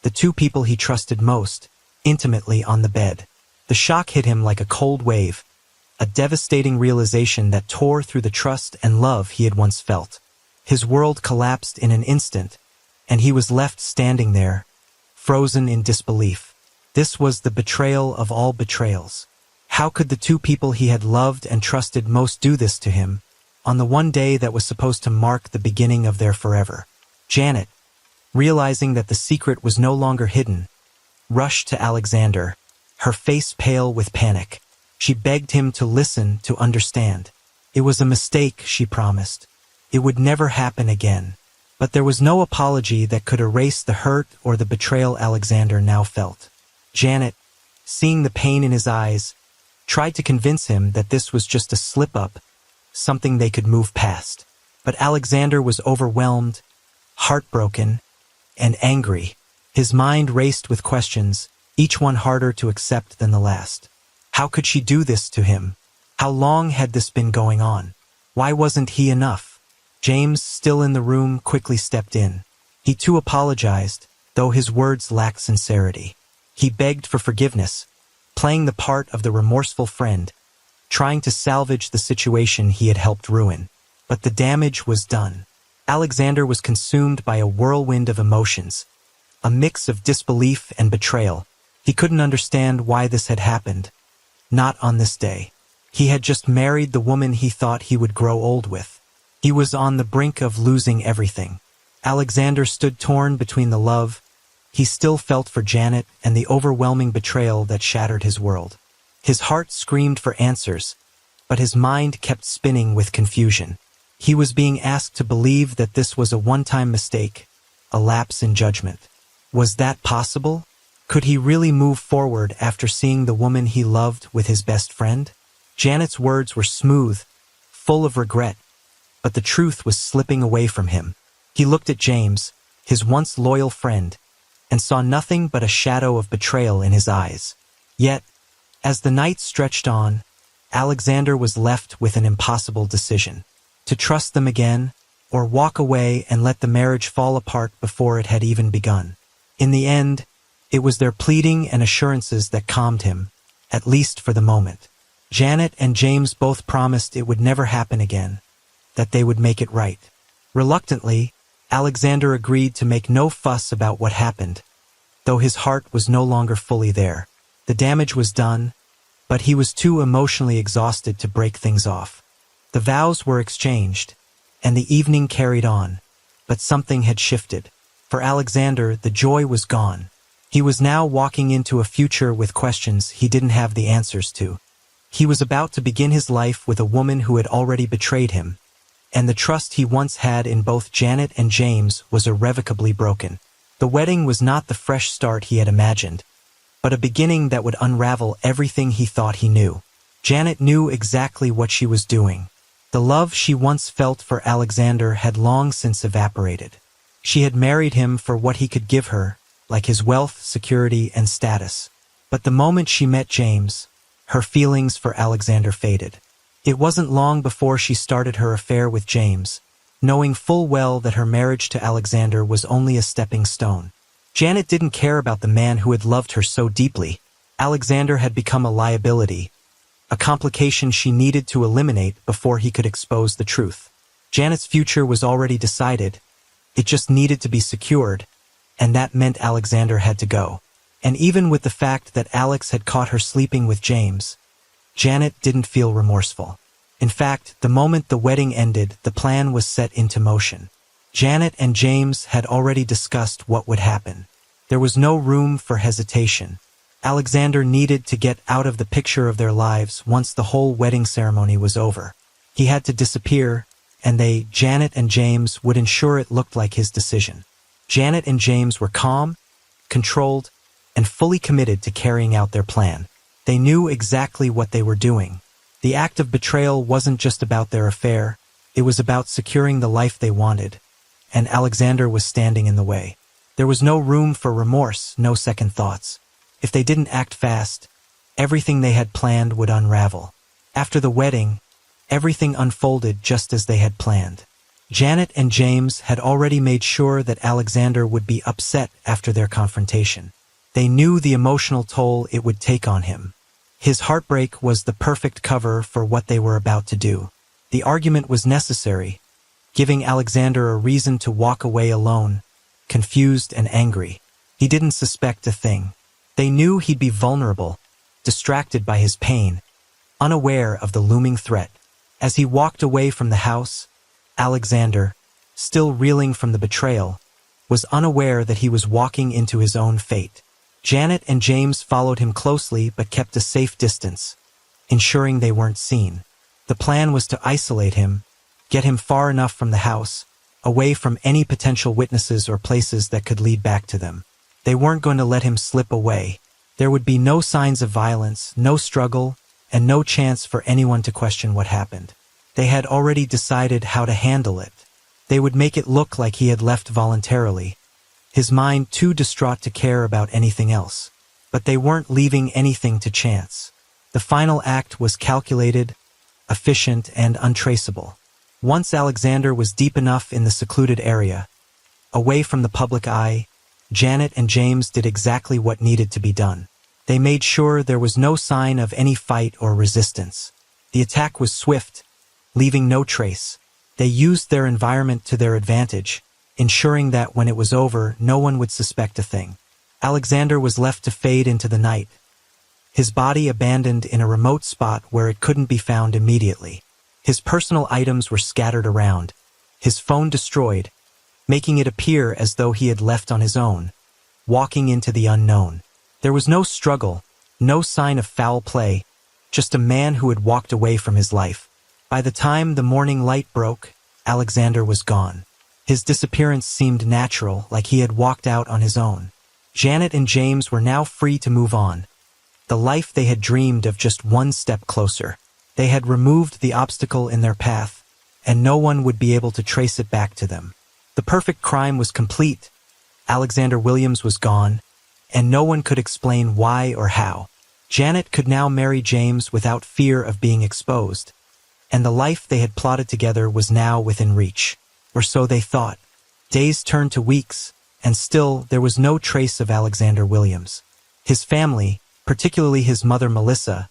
[SPEAKER 1] the two people he trusted most, intimately on the bed. The shock hit him like a cold wave, a devastating realization that tore through the trust and love he had once felt. His world collapsed in an instant, and he was left standing there, frozen in disbelief. This was the betrayal of all betrayals. How could the two people he had loved and trusted most do this to him, on the one day that was supposed to mark the beginning of their forever? Janet, realizing that the secret was no longer hidden, rushed to Alexander, her face pale with panic. She begged him to listen, to understand. It was a mistake, she promised. It would never happen again. But there was no apology that could erase the hurt or the betrayal Alexander now felt. Janet, seeing the pain in his eyes, tried to convince him that this was just a slip-up, something they could move past. But Alexander was overwhelmed, heartbroken, and angry. His mind raced with questions, each one harder to accept than the last. How could she do this to him? How long had this been going on? Why wasn't he enough? James, still in the room, quickly stepped in. He too apologized, though his words lacked sincerity. He begged for forgiveness, playing the part of the remorseful friend, trying to salvage the situation he had helped ruin. But the damage was done. Alexander was consumed by a whirlwind of emotions, a mix of disbelief and betrayal. He couldn't understand why this had happened. Not on this day. He had just married the woman he thought he would grow old with. He was on the brink of losing everything. Alexander stood torn between the love he still felt for Janet and the overwhelming betrayal that shattered his world. His heart screamed for answers, but his mind kept spinning with confusion. He was being asked to believe that this was a one-time mistake, a lapse in judgment. Was that possible? Could he really move forward after seeing the woman he loved with his best friend? Janet's words were smooth, full of regret, but the truth was slipping away from him. He looked at James, his once loyal friend, and saw nothing but a shadow of betrayal in his eyes. Yet, as the night stretched on, Alexander was left with an impossible decision: to trust them again, or walk away and let the marriage fall apart before it had even begun. In the end, it was their pleading and assurances that calmed him, at least for the moment. Janet and James both promised it would never happen again, that they would make it right. Reluctantly, Alexander agreed to make no fuss about what happened, though his heart was no longer fully there. The damage was done, but he was too emotionally exhausted to break things off. The vows were exchanged, and the evening carried on, but something had shifted. For Alexander, the joy was gone. He was now walking into a future with questions he didn't have the answers to. He was about to begin his life with a woman who had already betrayed him, and the trust he once had in both Janet and James was irrevocably broken. The wedding was not the fresh start he had imagined, but a beginning that would unravel everything he thought he knew. Janet knew exactly what she was doing. The love she once felt for Alexander had long since evaporated. She had married him for what he could give her, like his wealth, security, and status. But the moment she met James, her feelings for Alexander faded. It wasn't long before she started her affair with James, knowing full well that her marriage to Alexander was only a stepping stone. Janet didn't care about the man who had loved her so deeply. Alexander had become a liability, a complication she needed to eliminate before he could expose the truth. Janet's future was already decided. It just needed to be secured, and that meant Alexander had to go. And even with the fact that Alex had caught her sleeping with James, Janet didn't feel remorseful. In fact, the moment the wedding ended, the plan was set into motion. Janet and James had already discussed what would happen. There was no room for hesitation. Alexander needed to get out of the picture of their lives once the whole wedding ceremony was over. He had to disappear, and they, Janet and James, would ensure it looked like his decision. Janet and James were calm, controlled, and fully committed to carrying out their plan. They knew exactly what they were doing. The act of betrayal wasn't just about their affair, it was about securing the life they wanted, and Alexander was standing in the way. There was no room for remorse, no second thoughts. If they didn't act fast, everything they had planned would unravel. After the wedding, everything unfolded just as they had planned. Janet and James had already made sure that Alexander would be upset after their confrontation. They knew the emotional toll it would take on him. His heartbreak was the perfect cover for what they were about to do. The argument was necessary, giving Alexander a reason to walk away alone, confused and angry. He didn't suspect a thing. They knew he'd be vulnerable, distracted by his pain, unaware of the looming threat. As he walked away from the house, Alexander, still reeling from the betrayal, was unaware that he was walking into his own fate. Janet and James followed him closely but kept a safe distance, ensuring they weren't seen. The plan was to isolate him, get him far enough from the house, away from any potential witnesses or places that could lead back to them. They weren't going to let him slip away. There would be no signs of violence, no struggle, and no chance for anyone to question what happened. They had already decided how to handle it. They would make it look like he had left voluntarily, his mind too distraught to care about anything else. But they weren't leaving anything to chance. The final act was calculated, efficient, and untraceable. Once Alexander was deep enough in the secluded area, away from the public eye, Janet and James did exactly what needed to be done. They made sure there was no sign of any fight or resistance. The attack was swift, leaving no trace. They used their environment to their advantage, ensuring that when it was over, no one would suspect a thing. Alexander was left to fade into the night, his body abandoned in a remote spot where it couldn't be found immediately. His personal items were scattered around, his phone destroyed, making it appear as though he had left on his own, walking into the unknown. There was no struggle, no sign of foul play, just a man who had walked away from his life. By the time the morning light broke, Alexander was gone. His disappearance seemed natural, like he had walked out on his own. Janet and James were now free to move on. The life they had dreamed of just one step closer. They had removed the obstacle in their path, and no one would be able to trace it back to them. The perfect crime was complete. Alexander Williams was gone, and no one could explain why or how. Janet could now marry James without fear of being exposed, and the life they had plotted together was now within reach. Or so they thought. Days turned to weeks, and still there was no trace of Alexander Williams. His family, particularly his mother Melissa,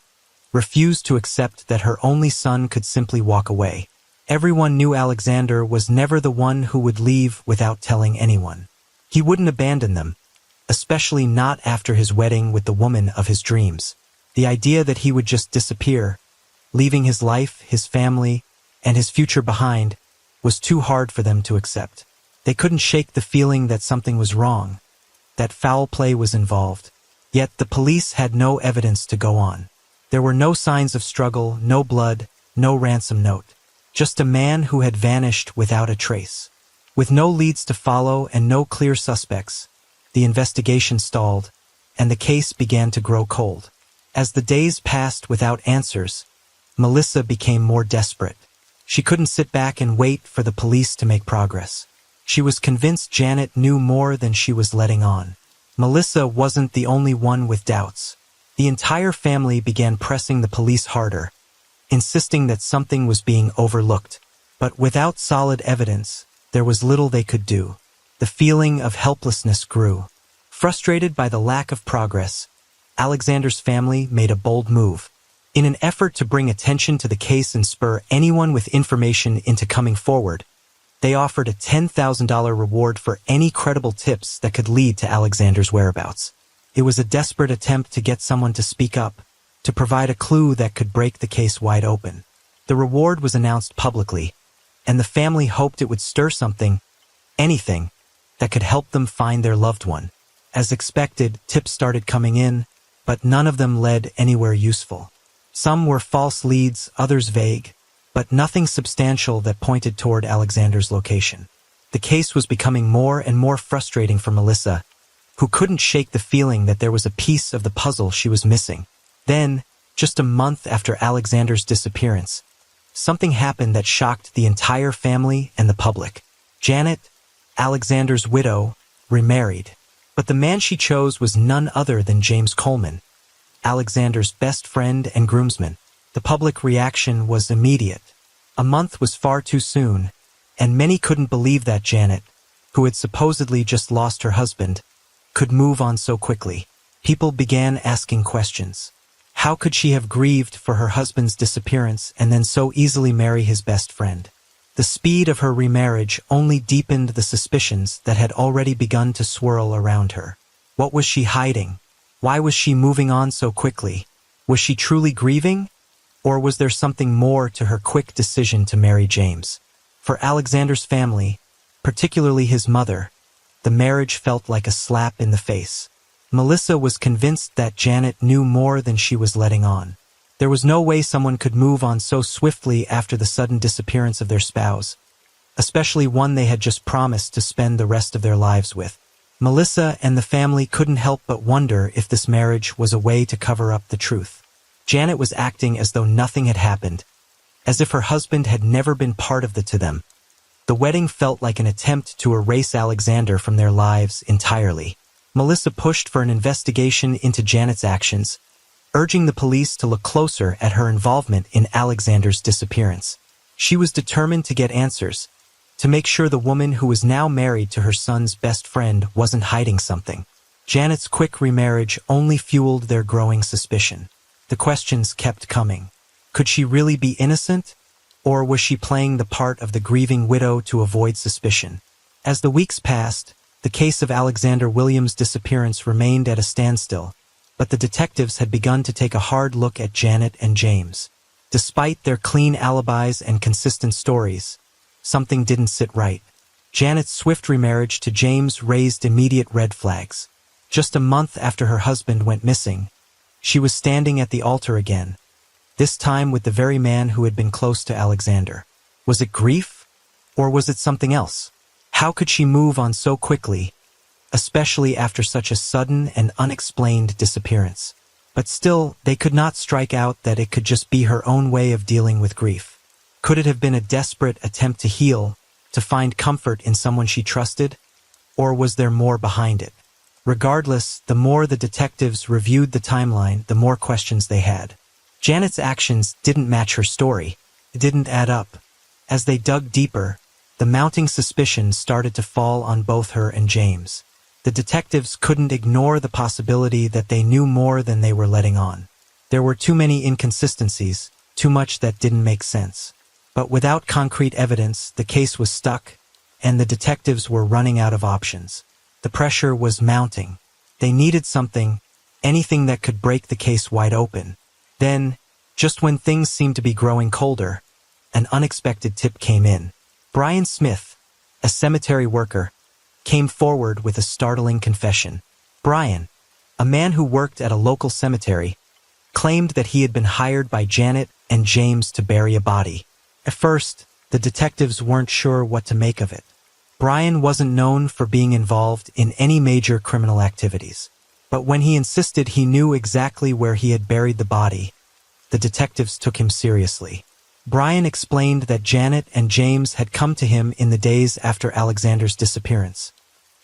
[SPEAKER 1] refused to accept that her only son could simply walk away. Everyone knew Alexander was never the one who would leave without telling anyone. He wouldn't abandon them, especially not after his wedding with the woman of his dreams. The idea that he would just disappear, leaving his life, his family, and his future behind, was too hard for them to accept. They couldn't shake the feeling that something was wrong, that foul play was involved. Yet the police had no evidence to go on. There were no signs of struggle, no blood, no ransom note. Just a man who had vanished without a trace. With no leads to follow and no clear suspects, the investigation stalled, and the case began to grow cold. As the days passed without answers, Melissa became more desperate. She couldn't sit back and wait for the police to make progress. She was convinced Janet knew more than she was letting on. Melissa wasn't the only one with doubts. The entire family began pressing the police harder, insisting that something was being overlooked. But without solid evidence, there was little they could do. The feeling of helplessness grew. Frustrated by the lack of progress, Alexander's family made a bold move. In an effort to bring attention to the case and spur anyone with information into coming forward, they offered a $10,000 reward for any credible tips that could lead to Alexander's whereabouts. It was a desperate attempt to get someone to speak up, to provide a clue that could break the case wide open. The reward was announced publicly, and the family hoped it would stir something, anything, that could help them find their loved one. As expected, tips started coming in, but none of them led anywhere useful. Some were false leads, others vague, but nothing substantial that pointed toward Alexander's location. The case was becoming more and more frustrating for Melissa, who couldn't shake the feeling that there was a piece of the puzzle she was missing. Then, just a month after Alexander's disappearance, something happened that shocked the entire family and the public. Janet, Alexander's widow, remarried, but the man she chose was none other than James Coleman, Alexander's best friend and groomsman. The public reaction was immediate. A month was far too soon, and many couldn't believe that Janet, who had supposedly just lost her husband, could move on so quickly. People began asking questions. How could she have grieved for her husband's disappearance and then so easily marry his best friend? The speed of her remarriage only deepened the suspicions that had already begun to swirl around her. What was she hiding? Why was she moving on so quickly? Was she truly grieving? Or was there something more to her quick decision to marry James? For Alexander's family, particularly his mother, the marriage felt like a slap in the face. Melissa was convinced that Janet knew more than she was letting on. There was no way someone could move on so swiftly after the sudden disappearance of their spouse, especially one they had just promised to spend the rest of their lives with. Melissa and the family couldn't help but wonder if this marriage was a way to cover up the truth. Janet was acting as though nothing had happened, as if her husband had never been part of the to them. The wedding felt like an attempt to erase Alexander from their lives entirely. Melissa pushed for an investigation into Janet's actions, urging the police to look closer at her involvement in Alexander's disappearance. She was determined to get answers, to make sure the woman who was now married to her son's best friend wasn't hiding something. Janet's quick remarriage only fueled their growing suspicion. The questions kept coming. Could she really be innocent? Or was she playing the part of the grieving widow to avoid suspicion? As the weeks passed, the case of Alexander Williams' disappearance remained at a standstill, but the detectives had begun to take a hard look at Janet and James. Despite their clean alibis and consistent stories, something didn't sit right. Janet's swift remarriage to James raised immediate red flags. Just a month after her husband went missing, she was standing at the altar again, this time with the very man who had been close to Alexander. Was it grief? Or was it something else? How could she move on so quickly, especially after such a sudden and unexplained disappearance? But still, they could not strike out that it could just be her own way of dealing with grief. Could it have been a desperate attempt to heal, to find comfort in someone she trusted? Or was there more behind it? Regardless, the more the detectives reviewed the timeline, the more questions they had. Janet's actions didn't match her story. It didn't add up. As they dug deeper, the mounting suspicion started to fall on both her and James. The detectives couldn't ignore the possibility that they knew more than they were letting on. There were too many inconsistencies, too much that didn't make sense. But without concrete evidence, the case was stuck, and the detectives were running out of options. The pressure was mounting. They needed something, anything that could break the case wide open. Then, just when things seemed to be growing colder, an unexpected tip came in. Brian Smith, a cemetery worker, came forward with a startling confession. Brian, a man who worked at a local cemetery, claimed that he had been hired by Janet and James to bury a body. At first, the detectives weren't sure what to make of it. Brian wasn't known for being involved in any major criminal activities. But when he insisted he knew exactly where he had buried the body, the detectives took him seriously. Brian explained that Janet and James had come to him in the days after Alexander's disappearance,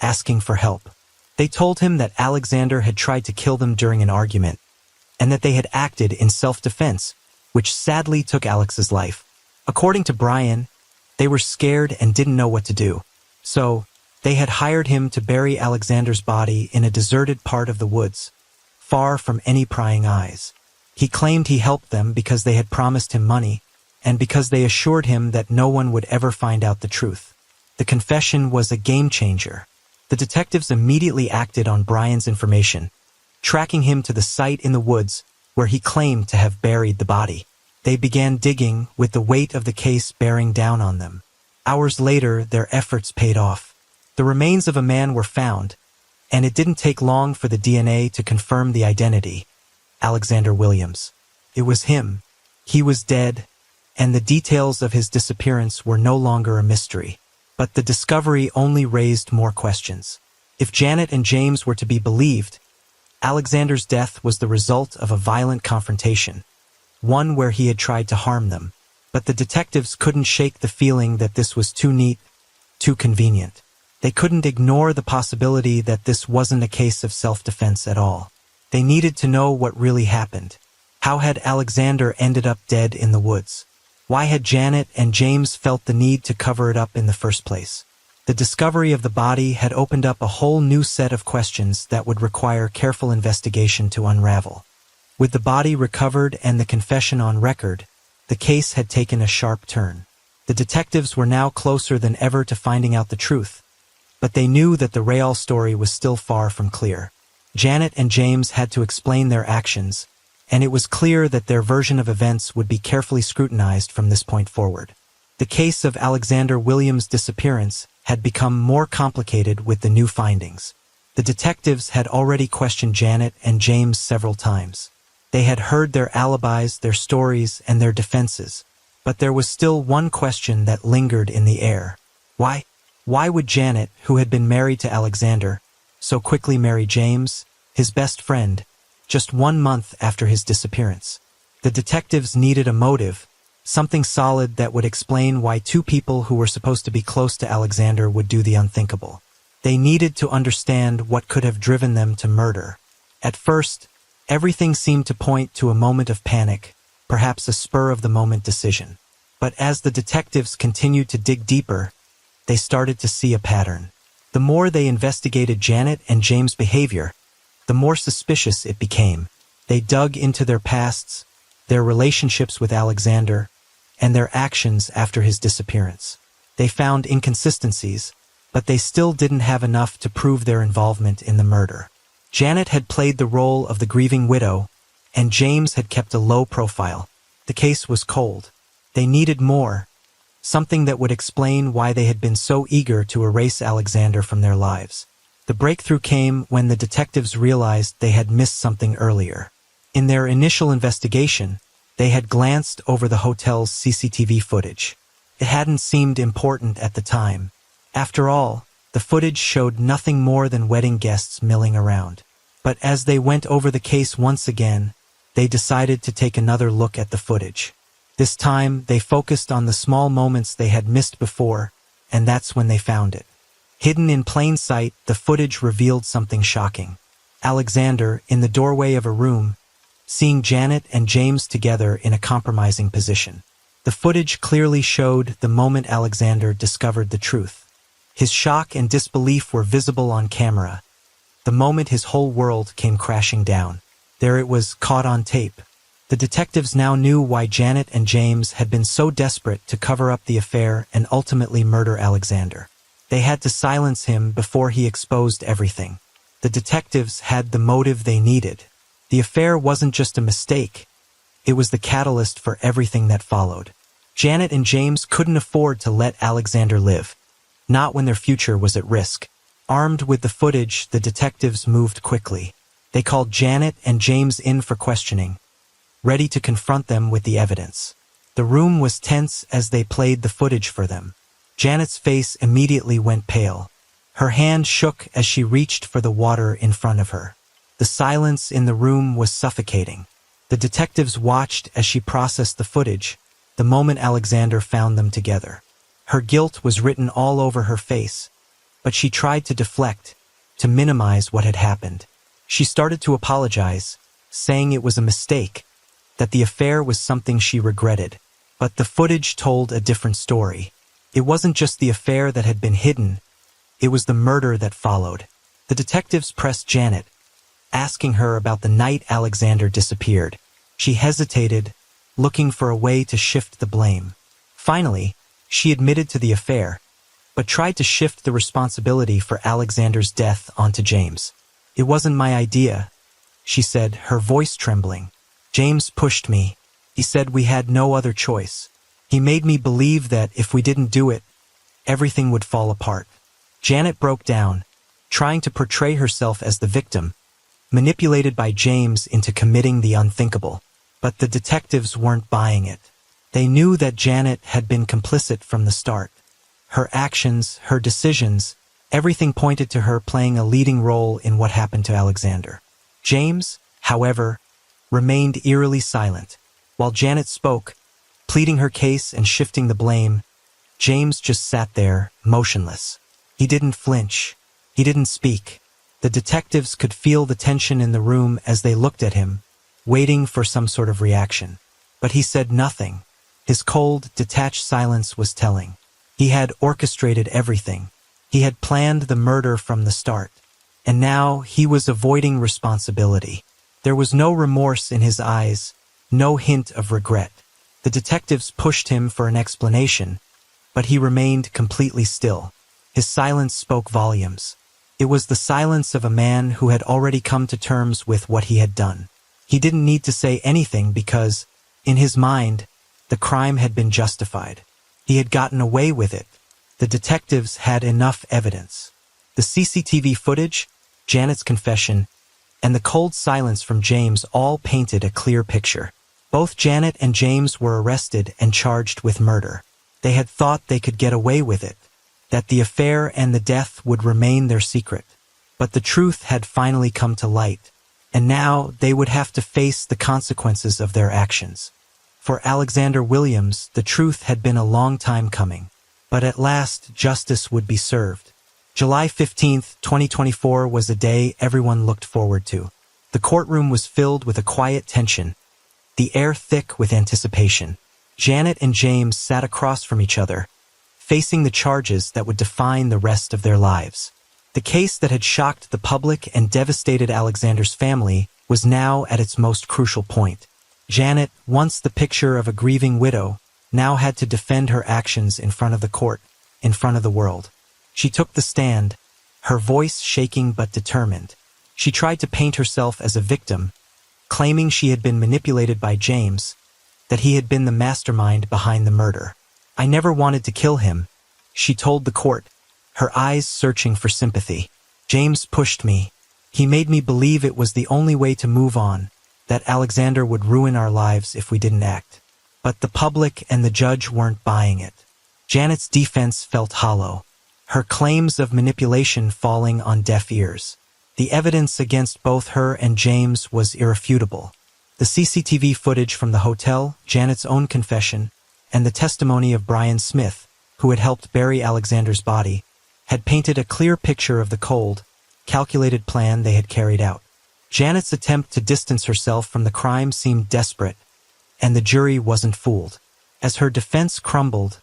[SPEAKER 1] asking for help. They told him that Alexander had tried to kill them during an argument, and that they had acted in self-defense, which sadly took Alex's life. According to Brian, they were scared and didn't know what to do. So, they had hired him to bury Alexander's body in a deserted part of the woods, far from any prying eyes. He claimed he helped them because they had promised him money, and because they assured him that no one would ever find out the truth. The confession was a game changer. The detectives immediately acted on Brian's information, tracking him to the site in the woods where he claimed to have buried the body. They began digging with the weight of the case bearing down on them. Hours later, their efforts paid off. The remains of a man were found, and it didn't take long for the DNA to confirm the identity. Alexander Williams. It was him. He was dead, and the details of his disappearance were no longer a mystery. But the discovery only raised more questions. If Janet and James were to be believed, Alexander's death was the result of a violent confrontation, one where he had tried to harm them. But the detectives couldn't shake the feeling that this was too neat, too convenient. They couldn't ignore the possibility that this wasn't a case of self-defense at all. They needed to know what really happened. How had Alexander ended up dead in the woods? Why had Janet and James felt the need to cover it up in the first place? The discovery of the body had opened up a whole new set of questions that would require careful investigation to unravel. With the body recovered and the confession on record, the case had taken a sharp turn. The detectives were now closer than ever to finding out the truth, but they knew that the Rayall story was still far from clear. Janet and James had to explain their actions, and it was clear that their version of events would be carefully scrutinized from this point forward. The case of Alexander Williams' disappearance had become more complicated with the new findings. The detectives had already questioned Janet and James several times. They had heard their alibis, their stories, and their defenses. But there was still one question that lingered in the air. Why? Why would Janet, who had been married to Alexander, so quickly marry James, his best friend, just 1 month after his disappearance? The detectives needed a motive, Something solid that would explain why two people who were supposed to be close to Alexander would do the unthinkable. They needed to understand what could have driven them to murder. At first, everything seemed to point to a moment of panic, perhaps a spur-of-the-moment decision. But as the detectives continued to dig deeper, they started to see a pattern. The more they investigated Janet and James' behavior, the more suspicious it became. They dug into their pasts, their relationships with Alexander, and their actions after his disappearance. They found inconsistencies, but they still didn't have enough to prove their involvement in the murder. Janet had played the role of the grieving widow, and James had kept a low profile. The case was cold. They needed more, something that would explain why they had been so eager to erase Alexander from their lives. The breakthrough came when the detectives realized they had missed something earlier. In their initial investigation, they had glanced over the hotel's CCTV footage. It hadn't seemed important at the time. After all, the footage showed nothing more than wedding guests milling around. But as they went over the case once again, they decided to take another look at the footage. This time, they focused on the small moments they had missed before, and that's when they found it. Hidden in plain sight, the footage revealed something shocking. Alexander, in the doorway of a room, seeing Janet and James together in a compromising position. The footage clearly showed the moment Alexander discovered the truth. His shock and disbelief were visible on camera, the moment his whole world came crashing down. There it was, caught on tape. The detectives now knew why Janet and James had been so desperate to cover up the affair and ultimately murder Alexander. They had to silence him before he exposed everything. The detectives had the motive they needed. The affair wasn't just a mistake. It was the catalyst for everything that followed. Janet and James couldn't afford to let Alexander live, not when their future was at risk. Armed with the footage, the detectives moved quickly. They called Janet and James in for questioning, ready to confront them with the evidence. The room was tense as they played the footage for them. Janet's face immediately went pale. Her hand shook as she reached for the water in front of her. The silence in the room was suffocating. The detectives watched as she processed the footage, the moment Alexander found them together. Her guilt was written all over her face, but she tried to deflect, to minimize what had happened. She started to apologize, saying it was a mistake, that the affair was something she regretted. But the footage told a different story. It wasn't just the affair that had been hidden, it was the murder that followed. The detectives pressed Janet, asking her about the night Alexander disappeared. She hesitated, looking for a way to shift the blame. Finally, she admitted to the affair, but tried to shift the responsibility for Alexander's death onto James. "It wasn't my idea," she said, her voice trembling. "James pushed me. He said we had no other choice. He made me believe that if we didn't do it, everything would fall apart." Janet broke down, trying to portray herself as the victim, manipulated by James into committing the unthinkable. But the detectives weren't buying it. They knew that Janet had been complicit from the start. Her actions, her decisions, everything pointed to her playing a leading role in what happened to Alexander. James, however, remained eerily silent. While Janet spoke, pleading her case and shifting the blame, James just sat there, motionless. He didn't flinch. He didn't speak. The detectives could feel the tension in the room as they looked at him, waiting for some sort of reaction. But he said nothing. His cold, detached silence was telling. He had orchestrated everything. He had planned the murder from the start. And now he was avoiding responsibility. There was no remorse in his eyes, no hint of regret. The detectives pushed him for an explanation, but he remained completely still. His silence spoke volumes. It was the silence of a man who had already come to terms with what he had done. He didn't need to say anything because, in his mind, the crime had been justified. He had gotten away with it. The detectives had enough evidence. The CCTV footage, Janet's confession, and the cold silence from James all painted a clear picture. Both Janet and James were arrested and charged with murder. They had thought they could get away with it, that the affair and the death would remain their secret. But the truth had finally come to light, and now they would have to face the consequences of their actions. For Alexander Williams, the truth had been a long time coming. But at last, justice would be served. July 15th, 2024 was a day everyone looked forward to. The courtroom was filled with a quiet tension, the air thick with anticipation. Janet and James sat across from each other, facing the charges that would define the rest of their lives. The case that had shocked the public and devastated Alexander's family was now at its most crucial point. Janet, once the picture of a grieving widow, now had to defend her actions in front of the court, in front of the world. She took the stand, her voice shaking but determined. She tried to paint herself as a victim, claiming she had been manipulated by James, that he had been the mastermind behind the murder. "I never wanted to kill him," she told the court, her eyes searching for sympathy. "James pushed me. He made me believe it was the only way to move on, that Alexander would ruin our lives if we didn't act." But the public and the judge weren't buying it. Janet's defense felt hollow, her claims of manipulation falling on deaf ears. The evidence against both her and James was irrefutable. The CCTV footage from the hotel, Janet's own confession, and the testimony of Brian Smith, who had helped bury Alexander's body, had painted a clear picture of the cold, calculated plan they had carried out. Janet's attempt to distance herself from the crime seemed desperate, and the jury wasn't fooled. As her defense crumbled,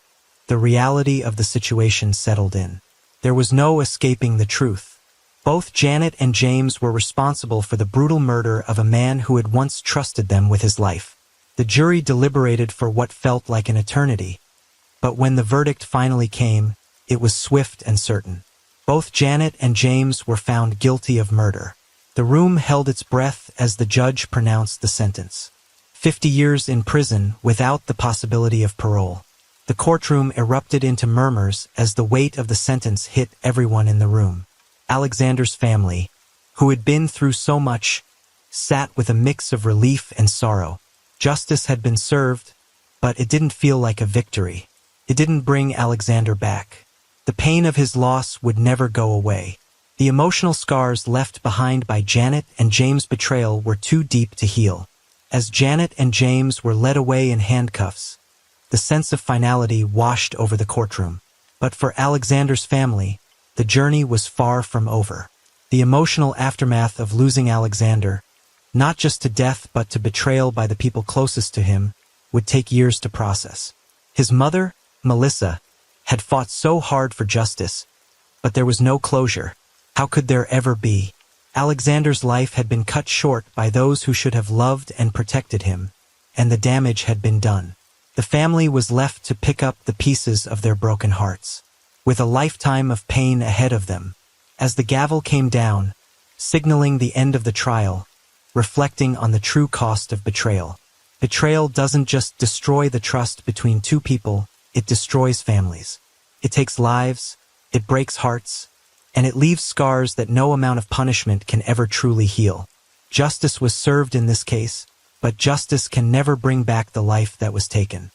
[SPEAKER 1] the reality of the situation settled in. There was no escaping the truth. Both Janet and James were responsible for the brutal murder of a man who had once trusted them with his life. The jury deliberated for what felt like an eternity, but when the verdict finally came, it was swift and certain. Both Janet and James were found guilty of murder. The room held its breath as the judge pronounced the sentence. 50 years in prison without the possibility of parole. The courtroom erupted into murmurs as the weight of the sentence hit everyone in the room. Alexander's family, who had been through so much, sat with a mix of relief and sorrow. Justice had been served, but it didn't feel like a victory. It didn't bring Alexander back. The pain of his loss would never go away. The emotional scars left behind by Janet and James' betrayal were too deep to heal. As Janet and James were led away in handcuffs, the sense of finality washed over the courtroom. But for Alexander's family, the journey was far from over. The emotional aftermath of losing Alexander, not just to death but to betrayal by the people closest to him, would take years to process. His mother, Melissa, had fought so hard for justice, but there was no closure. How could there ever be? Alexander's life had been cut short by those who should have loved and protected him, and the damage had been done. The family was left to pick up the pieces of their broken hearts, with a lifetime of pain ahead of them. As the gavel came down, signaling the end of the trial, reflecting on the true cost of betrayal. Betrayal doesn't just destroy the trust between two people, it destroys families. It takes lives, it breaks hearts, and it leaves scars that no amount of punishment can ever truly heal. Justice was served in this case, but justice can never bring back the life that was taken.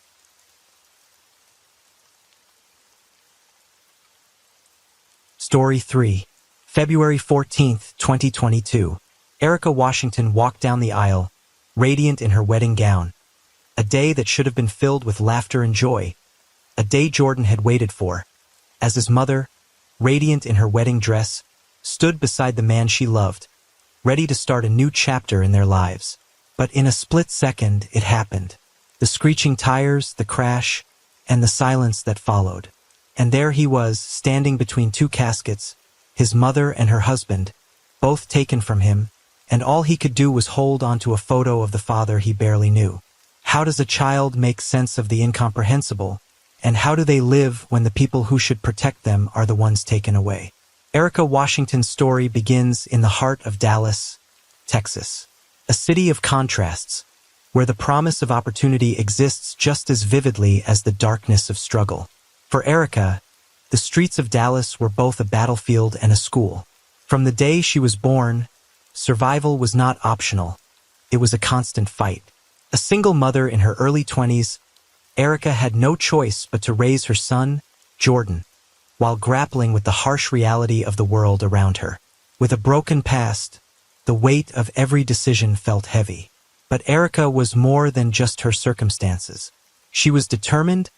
[SPEAKER 1] Story 3. February 14th, 2022. Erica Washington walked down the aisle, radiant in her wedding gown. A day that should have been filled with laughter and joy. A day Jordan had waited for. As his mother, radiant in her wedding dress, stood beside the man she loved, ready to start a new chapter in their lives. But in a split second, it happened. The screeching tires, the crash, and the silence that followed. And there he was, standing between two caskets, his mother and her husband, both taken from him, and all he could do was hold onto a photo of the father he barely knew. How does a child make sense of the incomprehensible? And how do they live when the people who should protect them are the ones taken away? Erica Washington's story begins in the heart of Dallas, Texas, a city of contrasts, where the promise of opportunity exists just as vividly as the darkness of struggle. For Erica, the streets of Dallas were both a battlefield and a school. From the day she was born, survival was not optional. It was a constant fight. A single mother in her early 20s, Erica had no choice but to raise her son, Jordan, while grappling with the harsh reality of the world around her. With a broken past, the weight of every decision felt heavy. But Erica was more than just her circumstances. She was determined,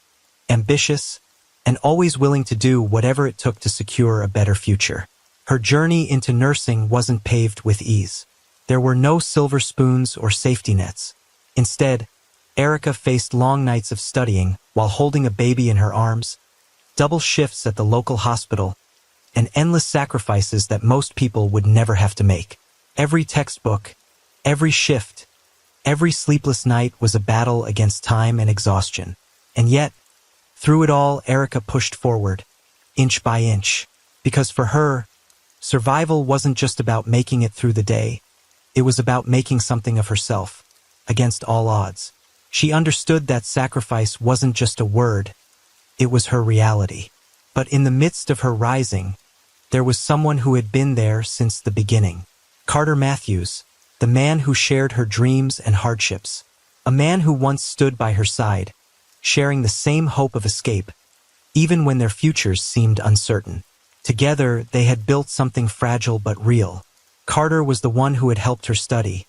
[SPEAKER 1] ambitious, and always willing to do whatever it took to secure a better future. Her journey into nursing wasn't paved with ease. There were no silver spoons or safety nets. Instead, Erica faced long nights of studying while holding a baby in her arms, double shifts at the local hospital, and endless sacrifices that most people would never have to make. Every textbook, every shift, every sleepless night was a battle against time and exhaustion. And yet, through it all, Erica pushed forward, inch by inch, because for her, survival wasn't just about making it through the day. It was about making something of herself, against all odds. She understood that sacrifice wasn't just a word, it was her reality. But in the midst of her rising, there was someone who had been there since the beginning. Carter Matthews, the man who shared her dreams and hardships. A man who once stood by her side, sharing the same hope of escape, even when their futures seemed uncertain. Together, they had built something fragile but real. Carter was the one who had helped her study,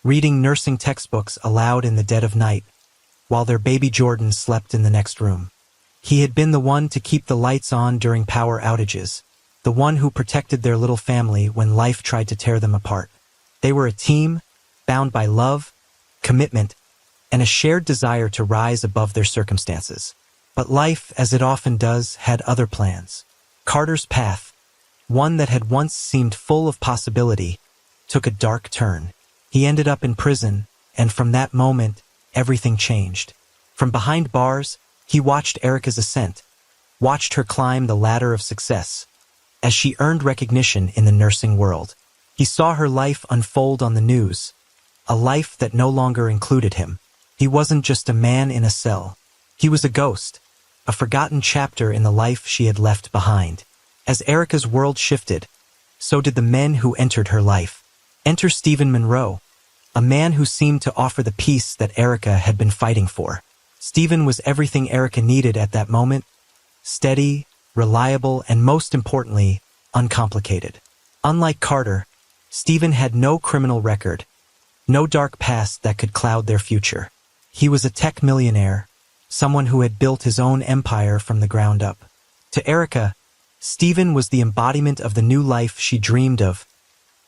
[SPEAKER 1] reading nursing textbooks aloud in the dead of night, while their baby Jordan slept in the next room. He had been the one to keep the lights on during power outages, the one who protected their little family when life tried to tear them apart. They were a team, bound by love, commitment, and a shared desire to rise above their circumstances. But life, as it often does, had other plans. Carter's path, one that had once seemed full of possibility, took a dark turn. He ended up in prison, and from that moment, everything changed. From behind bars, he watched Erica's ascent, watched her climb the ladder of success. As she earned recognition in the nursing world, he saw her life unfold on the news, a life that no longer included him. He wasn't just a man in a cell. He was a ghost, a forgotten chapter in the life she had left behind. As Erica's world shifted, so did the men who entered her life. Enter Stephen Monroe, a man who seemed to offer the peace that Erica had been fighting for. Stephen was everything Erica needed at that moment: steady, reliable, and most importantly, uncomplicated. Unlike Carter, Stephen had no criminal record, no dark past that could cloud their future. He was a tech millionaire, someone who had built his own empire from the ground up. To Erica, Stephen was the embodiment of the new life she dreamed of,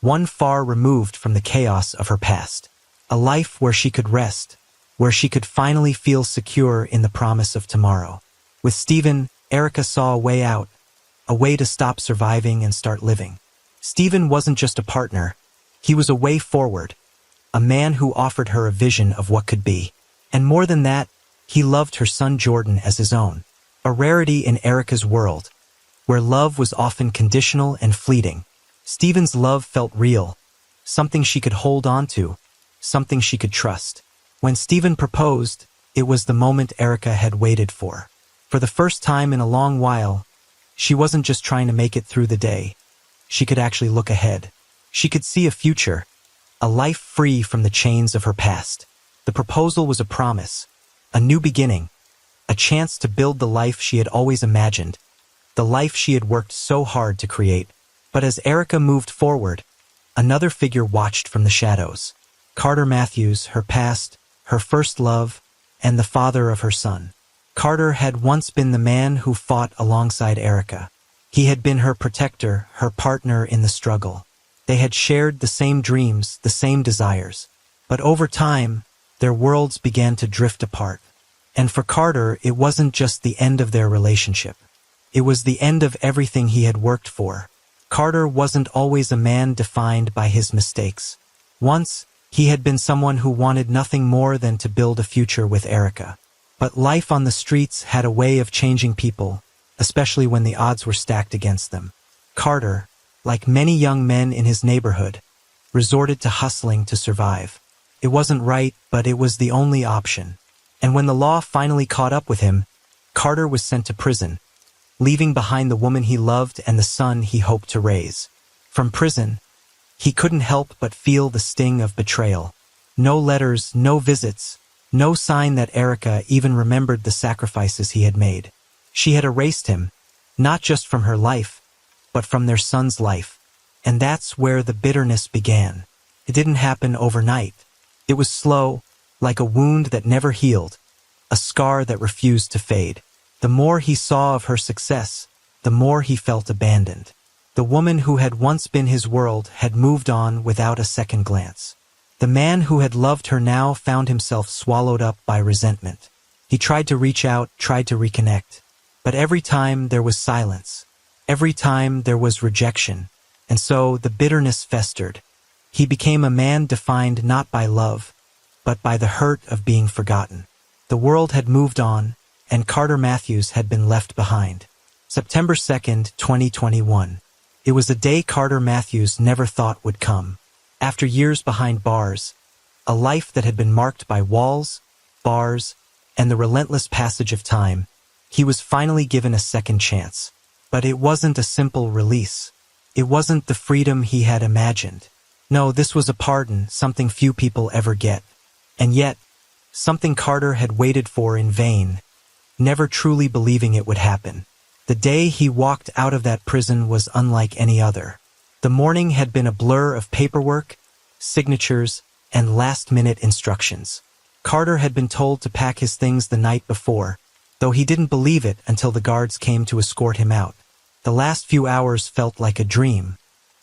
[SPEAKER 1] one far removed from the chaos of her past. A life where she could rest, where she could finally feel secure in the promise of tomorrow. With Stephen, Erica saw a way out, a way to stop surviving and start living. Stephen wasn't just a partner, he was a way forward, a man who offered her a vision of what could be. And more than that, he loved her son Jordan as his own, a rarity in Erica's world, where love was often conditional and fleeting. Stephen's love felt real, something she could hold on to, something she could trust. When Stephen proposed, it was the moment Erica had waited for. For the first time in a long while, she wasn't just trying to make it through the day. She could actually look ahead. She could see a future, a life free from the chains of her past. The proposal was a promise, a new beginning, a chance to build the life she had always imagined, the life she had worked so hard to create. But as Erica moved forward, another figure watched from the shadows. Carter Matthews, her past, her first love, and the father of her son. Carter had once been the man who fought alongside Erica. He had been her protector, her partner in the struggle. They had shared the same dreams, the same desires. But over time, their worlds began to drift apart. And for Carter, it wasn't just the end of their relationship. It was the end of everything he had worked for. Carter wasn't always a man defined by his mistakes. Once, he had been someone who wanted nothing more than to build a future with Erica. But life on the streets had a way of changing people, especially when the odds were stacked against them. Carter, like many young men in his neighborhood, resorted to hustling to survive. It wasn't right, but it was the only option. And when the law finally caught up with him, Carter was sent to prison, leaving behind the woman he loved and the son he hoped to raise. From prison, he couldn't help but feel the sting of betrayal. No letters, no visits, no sign that Erica even remembered the sacrifices he had made. She had erased him, not just from her life, but from their son's life. And that's where the bitterness began. It didn't happen overnight. It was slow, like a wound that never healed, a scar that refused to fade. The more he saw of her success, the more he felt abandoned. The woman who had once been his world had moved on without a second glance. The man who had loved her now found himself swallowed up by resentment. He tried to reach out, tried to reconnect, but every time there was silence. Every time there was rejection, and so the bitterness festered. He became a man defined not by love, but by the hurt of being forgotten. The world had moved on, and Carter Matthews had been left behind. September 2nd, 2021. It was a day Carter Matthews never thought would come. After years behind bars, a life that had been marked by walls, bars, and the relentless passage of time, he was finally given a second chance. But it wasn't a simple release. It wasn't the freedom he had imagined. No, this was a pardon, something few people ever get. And yet, something Carter had waited for in vain, never truly believing it would happen. The day he walked out of that prison was unlike any other. The morning had been a blur of paperwork, signatures, and last-minute instructions. Carter had been told to pack his things the night before, though he didn't believe it until the guards came to escort him out. The last few hours felt like a dream.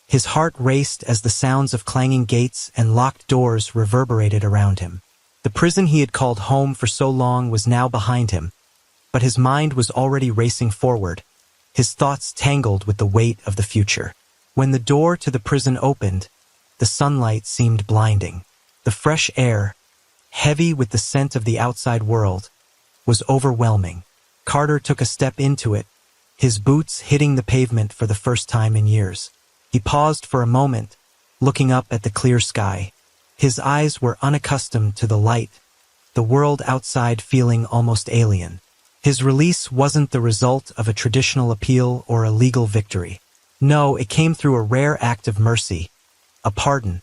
[SPEAKER 1] His heart raced as the sounds of clanging gates and locked doors reverberated around him. The prison he had called home for so long was now behind him, but his mind was already racing forward, his thoughts tangled with the weight of the future. When the door to the prison opened, the sunlight seemed blinding. The fresh air, heavy with the scent of the outside world, was overwhelming. Carter took a step into it, his boots hitting the pavement for the first time in years. He paused for a moment, looking up at the clear sky. His eyes were unaccustomed to the light, the world outside feeling almost alien. His release wasn't the result of a traditional appeal or a legal victory. No, it came through a rare act of mercy, a pardon,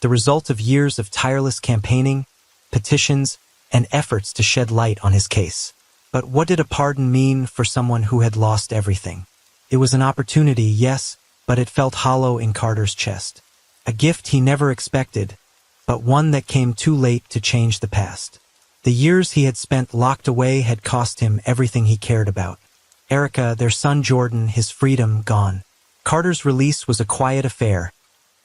[SPEAKER 1] the result of years of tireless campaigning, petitions, and efforts to shed light on his case. But what did a pardon mean for someone who had lost everything? It was an opportunity, yes, but it felt hollow in Carter's chest. A gift he never expected, but one that came too late to change the past. The years he had spent locked away had cost him everything he cared about. Erica, their son Jordan, his freedom gone. Carter's release was a quiet affair.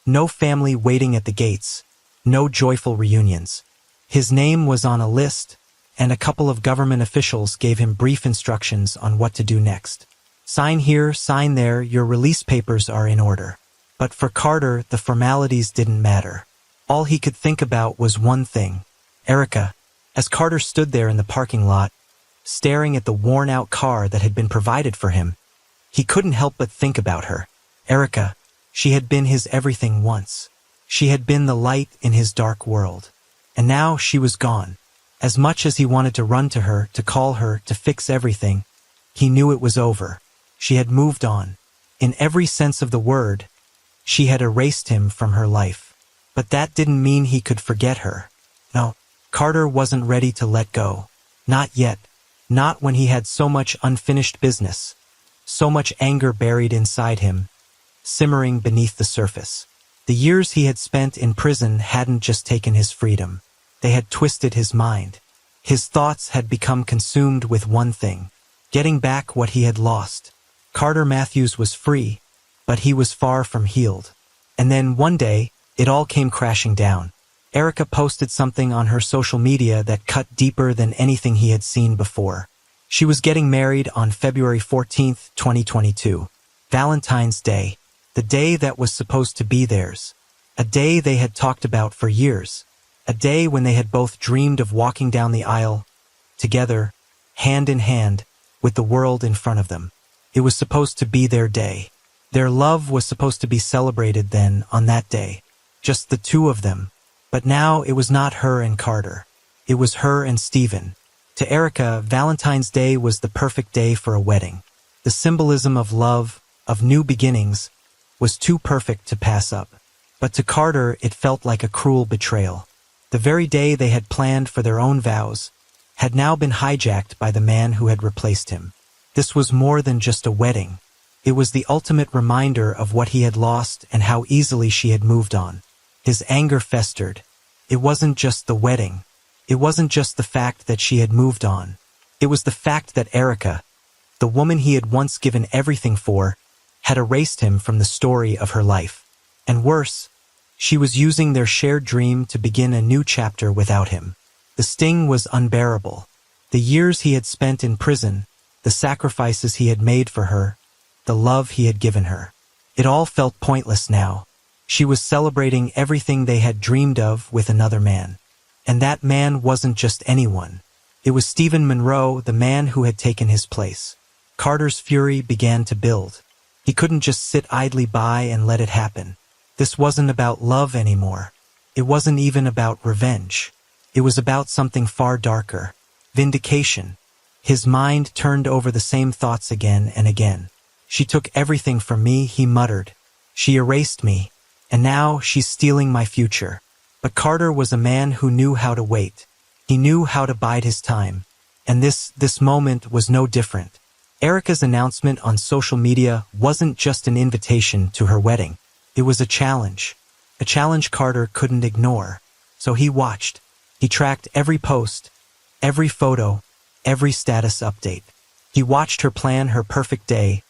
[SPEAKER 1] No family waiting at the gates. No joyful reunions. His name was on a list, and a couple of government officials gave him brief instructions on what to do next. Sign here, sign there, your release papers are in order. But for Carter, the formalities didn't matter. All he could think about was one thing, Erica. As Carter stood there in the parking lot, staring at the worn-out car that had been provided for him, he couldn't help but think about her. Erica, she had been his everything once. She had been the light in his dark world. And now she was gone. As much as he wanted to run to her, to call her, to fix everything, he knew it was over. She had moved on. In every sense of the word, she had erased him from her life. But that didn't mean he could forget her. No, Carter wasn't ready to let go. Not yet. Not when he had so much unfinished business, so much anger buried inside him, simmering beneath the surface. The years he had spent in prison hadn't just taken his freedom. They had twisted his mind. His thoughts had become consumed with one thing, getting back what he had lost. Carter Matthews was free, but he was far from healed. And then one day, it all came crashing down. Erica posted something on her social media that cut deeper than anything he had seen before. She was getting married on February 14th, 2022. Valentine's Day. The day that was supposed to be theirs. A day they had talked about for years. A day when they had both dreamed of walking down the aisle, together, hand in hand, with the world in front of them. It was supposed to be their day. Their love was supposed to be celebrated then, on that day. Just the two of them. But now it was not her and Carter. It was her and Stephen. To Erica, Valentine's Day was the perfect day for a wedding. The symbolism of love, of new beginnings, was too perfect to pass up. But to Carter, it felt like a cruel betrayal. The very day they had planned for their own vows had now been hijacked by the man who had replaced him. This was more than just a wedding. It was the ultimate reminder of what he had lost and how easily she had moved on. His anger festered. It wasn't just the wedding. It wasn't just the fact that she had moved on. It was the fact that Erica, the woman he had once given everything for, had erased him from the story of her life. And worse, she was using their shared dream to begin a new chapter without him. The sting was unbearable. The years he had spent in prison, the sacrifices he had made for her, the love he had given her. It all felt pointless now. She was celebrating everything they had dreamed of with another man. And that man wasn't just anyone. It was Stephen Monroe, the man who had taken his place. Carter's fury began to build. He couldn't just sit idly by and let it happen. This wasn't about love anymore. It wasn't even about revenge. It was about something far darker. Vindication. His mind turned over the same thoughts again and again. She took everything from me, he muttered. She erased me, and now she's stealing my future. But Carter was a man who knew how to wait. He knew how to bide his time. And this moment was no different. Erica's announcement on social media wasn't just an invitation to her wedding. It was a challenge Carter couldn't ignore. So he watched. He tracked every post, every photo, every status update. He watched her plan her perfect day,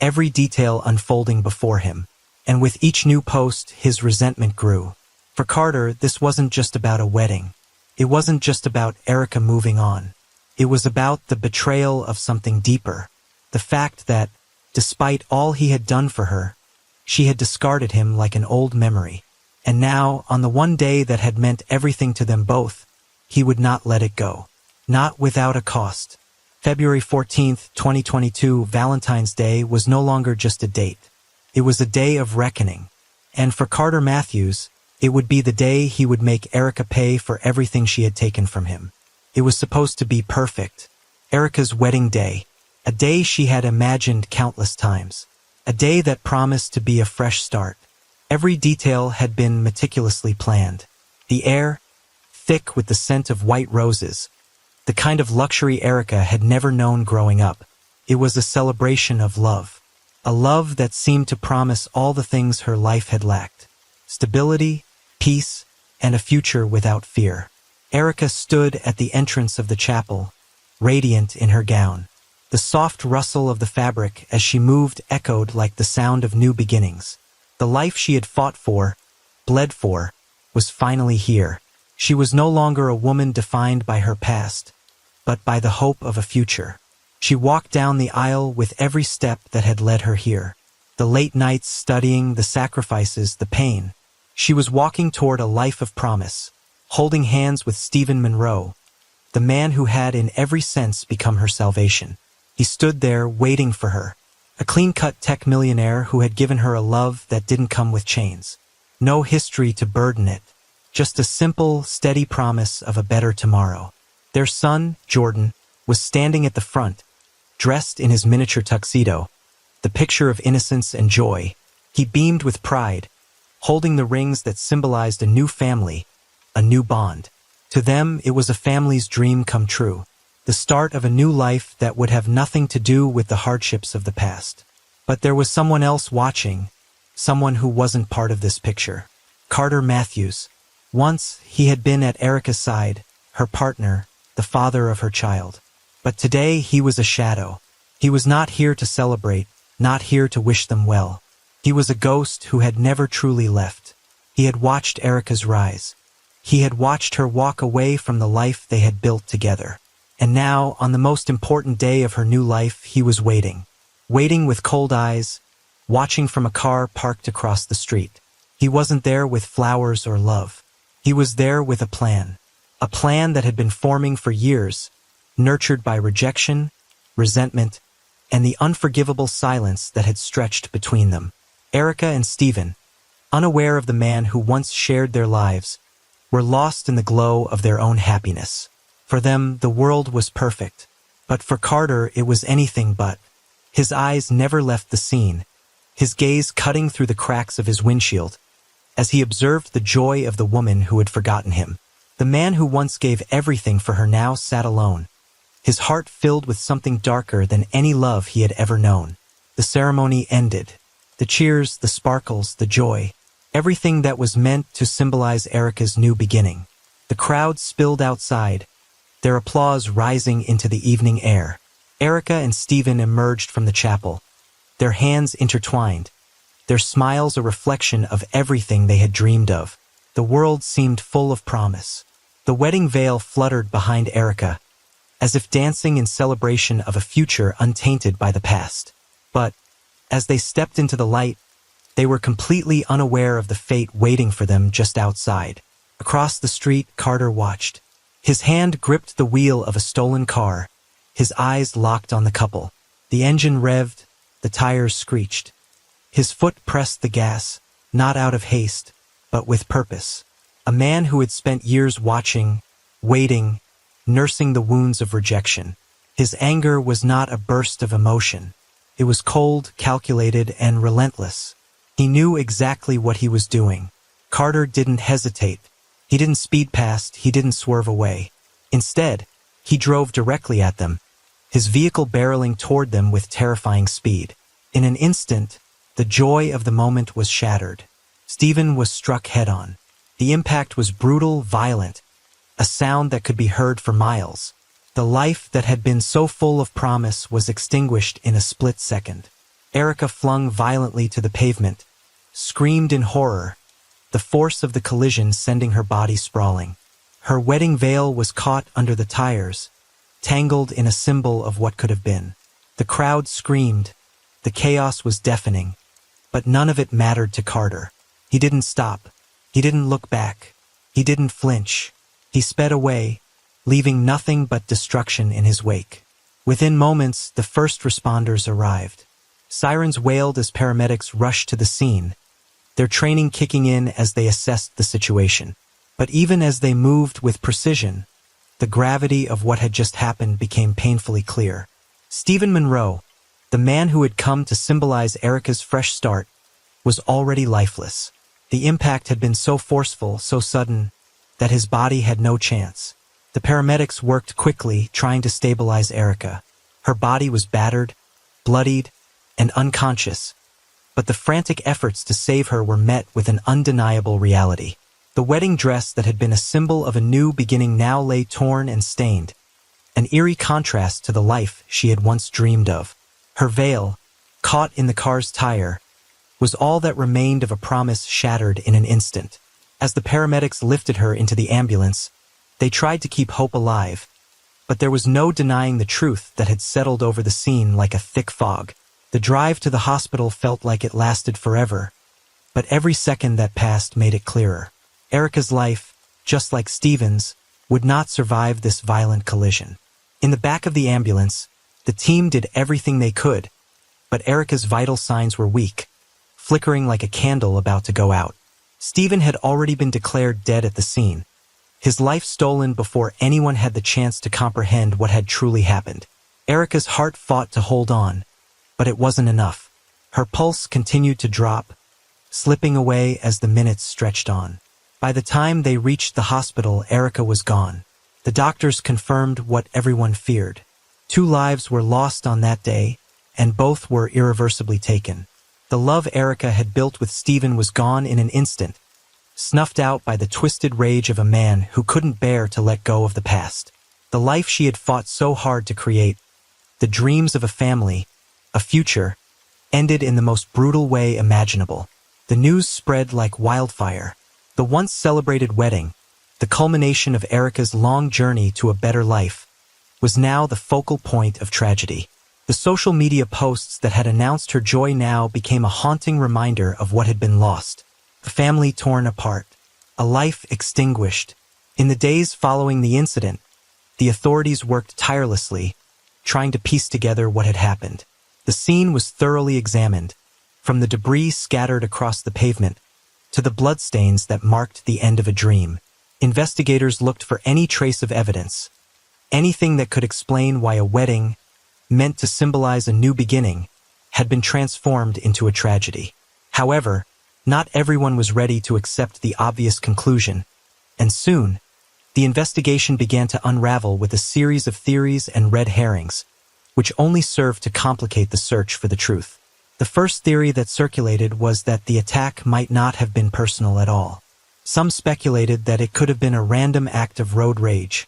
[SPEAKER 1] every detail unfolding before him. And with each new post, his resentment grew. For Carter, this wasn't just about a wedding. It wasn't just about Erica moving on. It was about the betrayal of something deeper. The fact that, despite all he had done for her, she had discarded him like an old memory. And now, on the one day that had meant everything to them both, he would not let it go. Not without a cost. February 14th, 2022, Valentine's Day was no longer just a date. It was a day of reckoning. And for Carter Matthews, it would be the day he would make Erica pay for everything she had taken from him. It was supposed to be perfect. Erica's wedding day. A day she had imagined countless times. A day that promised to be a fresh start. Every detail had been meticulously planned. The air, thick with the scent of white roses. The kind of luxury Erica had never known growing up. It was a celebration of love. A love that seemed to promise all the things her life had lacked. Stability, peace, and a future without fear. Erica stood at the entrance of the chapel, radiant in her gown. The soft rustle of the fabric as she moved echoed like the sound of new beginnings. The life she had fought for, bled for, was finally here. She was no longer a woman defined by her past, but by the hope of a future. She walked down the aisle with every step that had led her here. The late nights studying, the sacrifices, the pain. She was walking toward a life of promise, holding hands with Stephen Monroe, the man who had in every sense become her salvation. He stood there waiting for her, a clean-cut tech millionaire who had given her a love that didn't come with chains. No history to burden it, just a simple, steady promise of a better tomorrow. Their son, Jordan, was standing at the front, dressed in his miniature tuxedo, the picture of innocence and joy. He beamed with pride, holding the rings that symbolized a new family, a new bond. To them, it was a family's dream come true, the start of a new life that would have nothing to do with the hardships of the past. But there was someone else watching, someone who wasn't part of this picture. Carter Matthews. Once, he had been at Erica's side, her partner, the father of her child. But today, he was a shadow. He was not here to celebrate, not here to wish them well. He was a ghost who had never truly left. He had watched Erica's rise. He had watched her walk away from the life they had built together. And now, on the most important day of her new life, he was waiting. Waiting with cold eyes, watching from a car parked across the street. He wasn't there with flowers or love. He was there with a plan that had been forming for years, nurtured by rejection, resentment, and the unforgivable silence that had stretched between them. Erica and Stephen, unaware of the man who once shared their lives, were lost in the glow of their own happiness. For them, the world was perfect, but for Carter, it was anything but. His eyes never left the scene, his gaze cutting through the cracks of his windshield, as he observed the joy of the woman who had forgotten him. The man who once gave everything for her now sat alone, his heart filled with something darker than any love he had ever known. The ceremony ended. The cheers, the sparkles, the joy. everything that was meant to symbolize Erica's new beginning. The crowd spilled outside, their applause rising into the evening air. Erica and Stephen emerged from the chapel, their hands intertwined, their smiles a reflection of everything they had dreamed of. The world seemed full of promise. The wedding veil fluttered behind Erica, as if dancing in celebration of a future untainted by the past. But, as they stepped into the light, they were completely unaware of the fate waiting for them just outside. Across the street, Carter watched. His hand gripped the wheel of a stolen car, his eyes locked on the couple. The engine revved, the tires screeched. His foot pressed the gas, not out of haste, but with purpose. A man who had spent years watching, waiting, nursing the wounds of rejection. His anger was not a burst of emotion. It was cold, calculated, and relentless. He knew exactly what he was doing. Carter didn't hesitate. He didn't speed past, he didn't swerve away. Instead, he drove directly at them, his vehicle barreling toward them with terrifying speed. In an instant, the joy of the moment was shattered. Stephen was struck head-on. The impact was brutal, violent, a sound that could be heard for miles. The life that had been so full of promise was extinguished in a split second. Erica flung violently to the pavement, screamed in horror, the force of the collision sending her body sprawling. Her wedding veil was caught under the tires, tangled in a symbol of what could have been. The crowd screamed. The chaos was deafening, but none of it mattered to Carter. He didn't stop. He didn't look back. He didn't flinch. He sped away, leaving nothing but destruction in his wake. Within moments, the first responders arrived. Sirens wailed as paramedics rushed to the scene, their training kicking in as they assessed the situation. But even as they moved with precision, the gravity of what had just happened became painfully clear. Stephen Monroe, the man who had come to symbolize Erica's fresh start, was already lifeless. The impact had been so forceful, so sudden, that his body had no chance. The paramedics worked quickly, trying to stabilize Erica. Her body was battered, bloodied, and unconscious, but the frantic efforts to save her were met with an undeniable reality. The wedding dress that had been a symbol of a new beginning now lay torn and stained, an eerie contrast to the life she had once dreamed of. Her veil, caught in the car's tire, was all that remained of a promise shattered in an instant. As the paramedics lifted her into the ambulance, they tried to keep hope alive, but there was no denying the truth that had settled over the scene like a thick fog. The drive to the hospital felt like it lasted forever, but every second that passed made it clearer. Erica's life, just like Stephen's, would not survive this violent collision. In the back of the ambulance, the team did everything they could, but Erica's vital signs were weak, flickering like a candle about to go out. Stephen had already been declared dead at the scene, his life stolen before anyone had the chance to comprehend what had truly happened. Erica's heart fought to hold on, but it wasn't enough. Her pulse continued to drop, slipping away as the minutes stretched on. By the time they reached the hospital, Erica was gone. The doctors confirmed what everyone feared. 2 lives were lost on that day, and both were irreversibly taken. The love Erica had built with Stephen was gone in an instant, snuffed out by the twisted rage of a man who couldn't bear to let go of the past. The life she had fought so hard to create, the dreams of a family, a future, ended in the most brutal way imaginable. The news spread like wildfire. The once celebrated wedding, the culmination of Erica's long journey to a better life, was now the focal point of tragedy. The social media posts that had announced her joy now became a haunting reminder of what had been lost. A family torn apart, a life extinguished. In the days following the incident, the authorities worked tirelessly, trying to piece together what had happened. The scene was thoroughly examined, from the debris scattered across the pavement to the bloodstains that marked the end of a dream. Investigators looked for any trace of evidence, anything that could explain why a wedding, meant to symbolize a new beginning, had been transformed into a tragedy. However, not everyone was ready to accept the obvious conclusion, and soon, the investigation began to unravel with a series of theories and red herrings, which only served to complicate the search for the truth. The first theory that circulated was that the attack might not have been personal at all. Some speculated that it could have been a random act of road rage,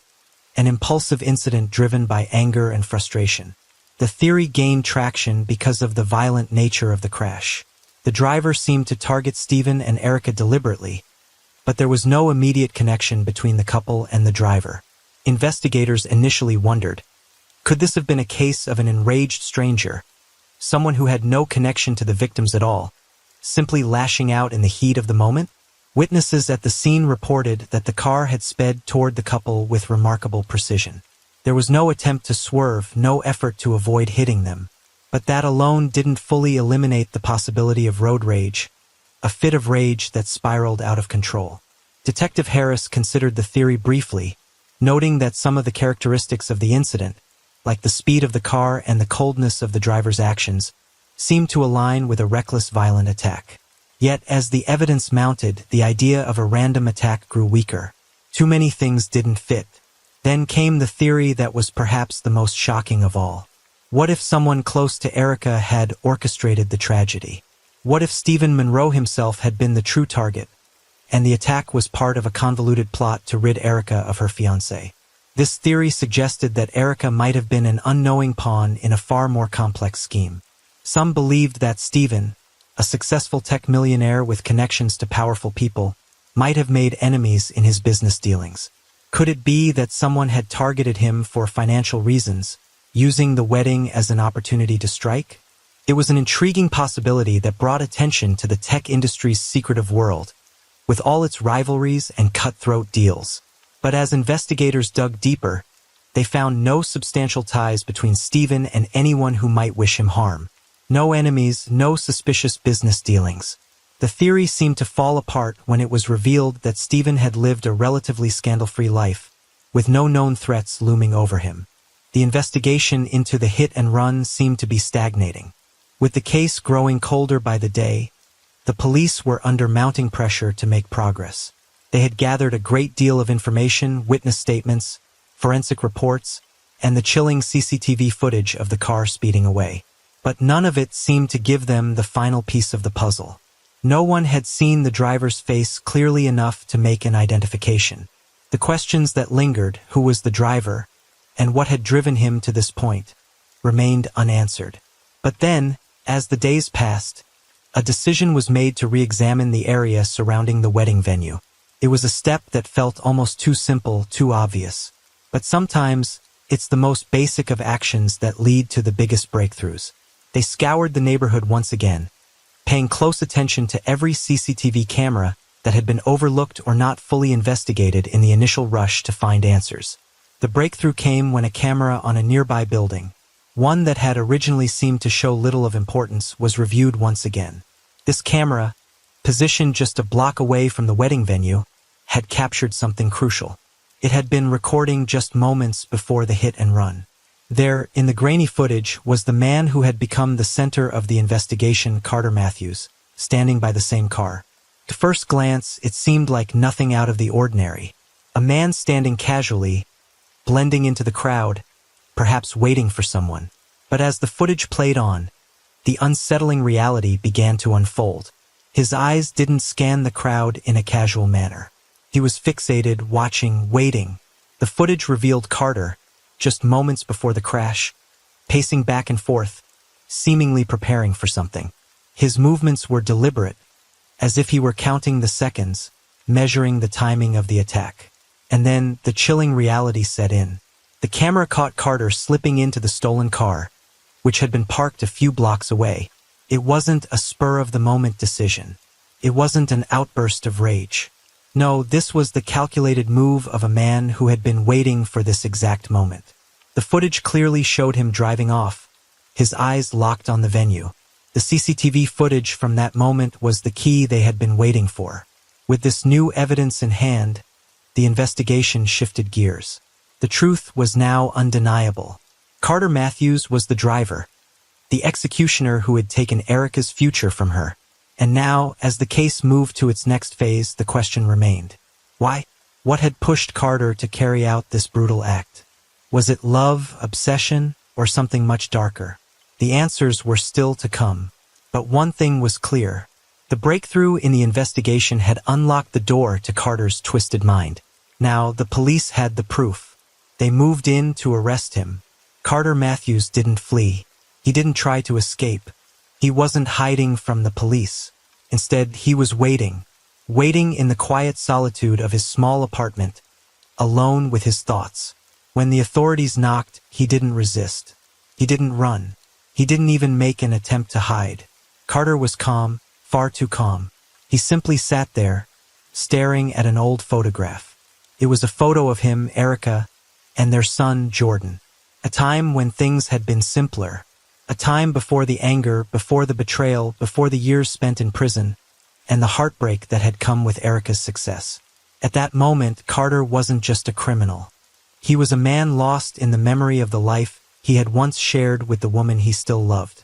[SPEAKER 1] an impulsive incident driven by anger and frustration. The theory gained traction because of the violent nature of the crash. The driver seemed to target Stephen and Erica deliberately, but there was no immediate connection between the couple and the driver. Investigators initially wondered, could this have been a case of an enraged stranger, someone who had no connection to the victims at all, simply lashing out in the heat of the moment? Witnesses at the scene reported that the car had sped toward the couple with remarkable precision. There was no attempt to swerve, no effort to avoid hitting them. But that alone didn't fully eliminate the possibility of road rage, a fit of rage that spiraled out of control. Detective Harris considered the theory briefly, noting that some of the characteristics of the incident, like the speed of the car and the coldness of the driver's actions, seemed to align with a reckless violent attack. Yet, as the evidence mounted, the idea of a random attack grew weaker. Too many things didn't fit. Then came the theory that was perhaps the most shocking of all. What if someone close to Erica had orchestrated the tragedy? What if Stephen Monroe himself had been the true target, and the attack was part of a convoluted plot to rid Erica of her fiancé? This theory suggested that Erica might have been an unknowing pawn in a far more complex scheme. Some believed that Stephen, a successful tech millionaire with connections to powerful people, might have made enemies in his business dealings. Could it be that someone had targeted him for financial reasons, using the wedding as an opportunity to strike? It was an intriguing possibility that brought attention to the tech industry's secretive world, with all its rivalries and cutthroat deals. But as investigators dug deeper, they found no substantial ties between Stephen and anyone who might wish him harm. No enemies, no suspicious business dealings. The theory seemed to fall apart when it was revealed that Stephen had lived a relatively scandal-free life, with no known threats looming over him. The investigation into the hit and run seemed to be stagnating. With the case growing colder by the day, the police were under mounting pressure to make progress. They had gathered a great deal of information, witness statements, forensic reports, and the chilling CCTV footage of the car speeding away. But none of it seemed to give them the final piece of the puzzle. No one had seen the driver's face clearly enough to make an identification. The questions that lingered, who was the driver, and what had driven him to this point, remained unanswered. But then, as the days passed, a decision was made to re-examine the area surrounding the wedding venue. It was a step that felt almost too simple, too obvious. But sometimes, it's the most basic of actions that lead to the biggest breakthroughs. They scoured the neighborhood once again, paying close attention to every CCTV camera that had been overlooked or not fully investigated in the initial rush to find answers. The breakthrough came when a camera on a nearby building, one that had originally seemed to show little of importance, was reviewed once again. This camera, positioned just a block away from the wedding venue, had captured something crucial. It had been recording just moments before the hit and run. There, in the grainy footage, was the man who had become the center of the investigation, Carter Matthews, standing by the same car. At first glance, it seemed like nothing out of the ordinary. A man standing casually, blending into the crowd, perhaps waiting for someone. But as the footage played on, the unsettling reality began to unfold. His eyes didn't scan the crowd in a casual manner. He was fixated, watching, waiting. The footage revealed Carter, just moments before the crash, pacing back and forth, seemingly preparing for something. His movements were deliberate, as if he were counting the seconds, measuring the timing of the attack. And then the chilling reality set in. The camera caught Carter slipping into the stolen car, which had been parked a few blocks away. It wasn't a spur-of-the-moment decision. It wasn't an outburst of rage. No, this was the calculated move of a man who had been waiting for this exact moment. The footage clearly showed him driving off, his eyes locked on the venue. The CCTV footage from that moment was the key they had been waiting for. With this new evidence in hand, the investigation shifted gears. The truth was now undeniable. Carter Matthews was the driver, the executioner who had taken Erica's future from her. And now, as the case moved to its next phase, the question remained. Why? What had pushed Carter to carry out this brutal act? Was it love, obsession, or something much darker? The answers were still to come. But one thing was clear. The breakthrough in the investigation had unlocked the door to Carter's twisted mind. Now, the police had the proof. They moved in to arrest him. Carter Matthews didn't flee. He didn't try to escape. He wasn't hiding from the police. Instead, he was waiting in the quiet solitude of his small apartment, alone with his thoughts. When the authorities knocked, he didn't resist. He didn't run. He didn't even make an attempt to hide. Carter was calm, far too calm. He simply sat there, staring at an old photograph. It was a photo of him, Erica, and their son, Jordan. A time when things had been simpler. A time before the anger, before the betrayal, before the years spent in prison, and the heartbreak that had come with Erica's success. At that moment, Carter wasn't just a criminal. He was a man lost in the memory of the life he had once shared with the woman he still loved.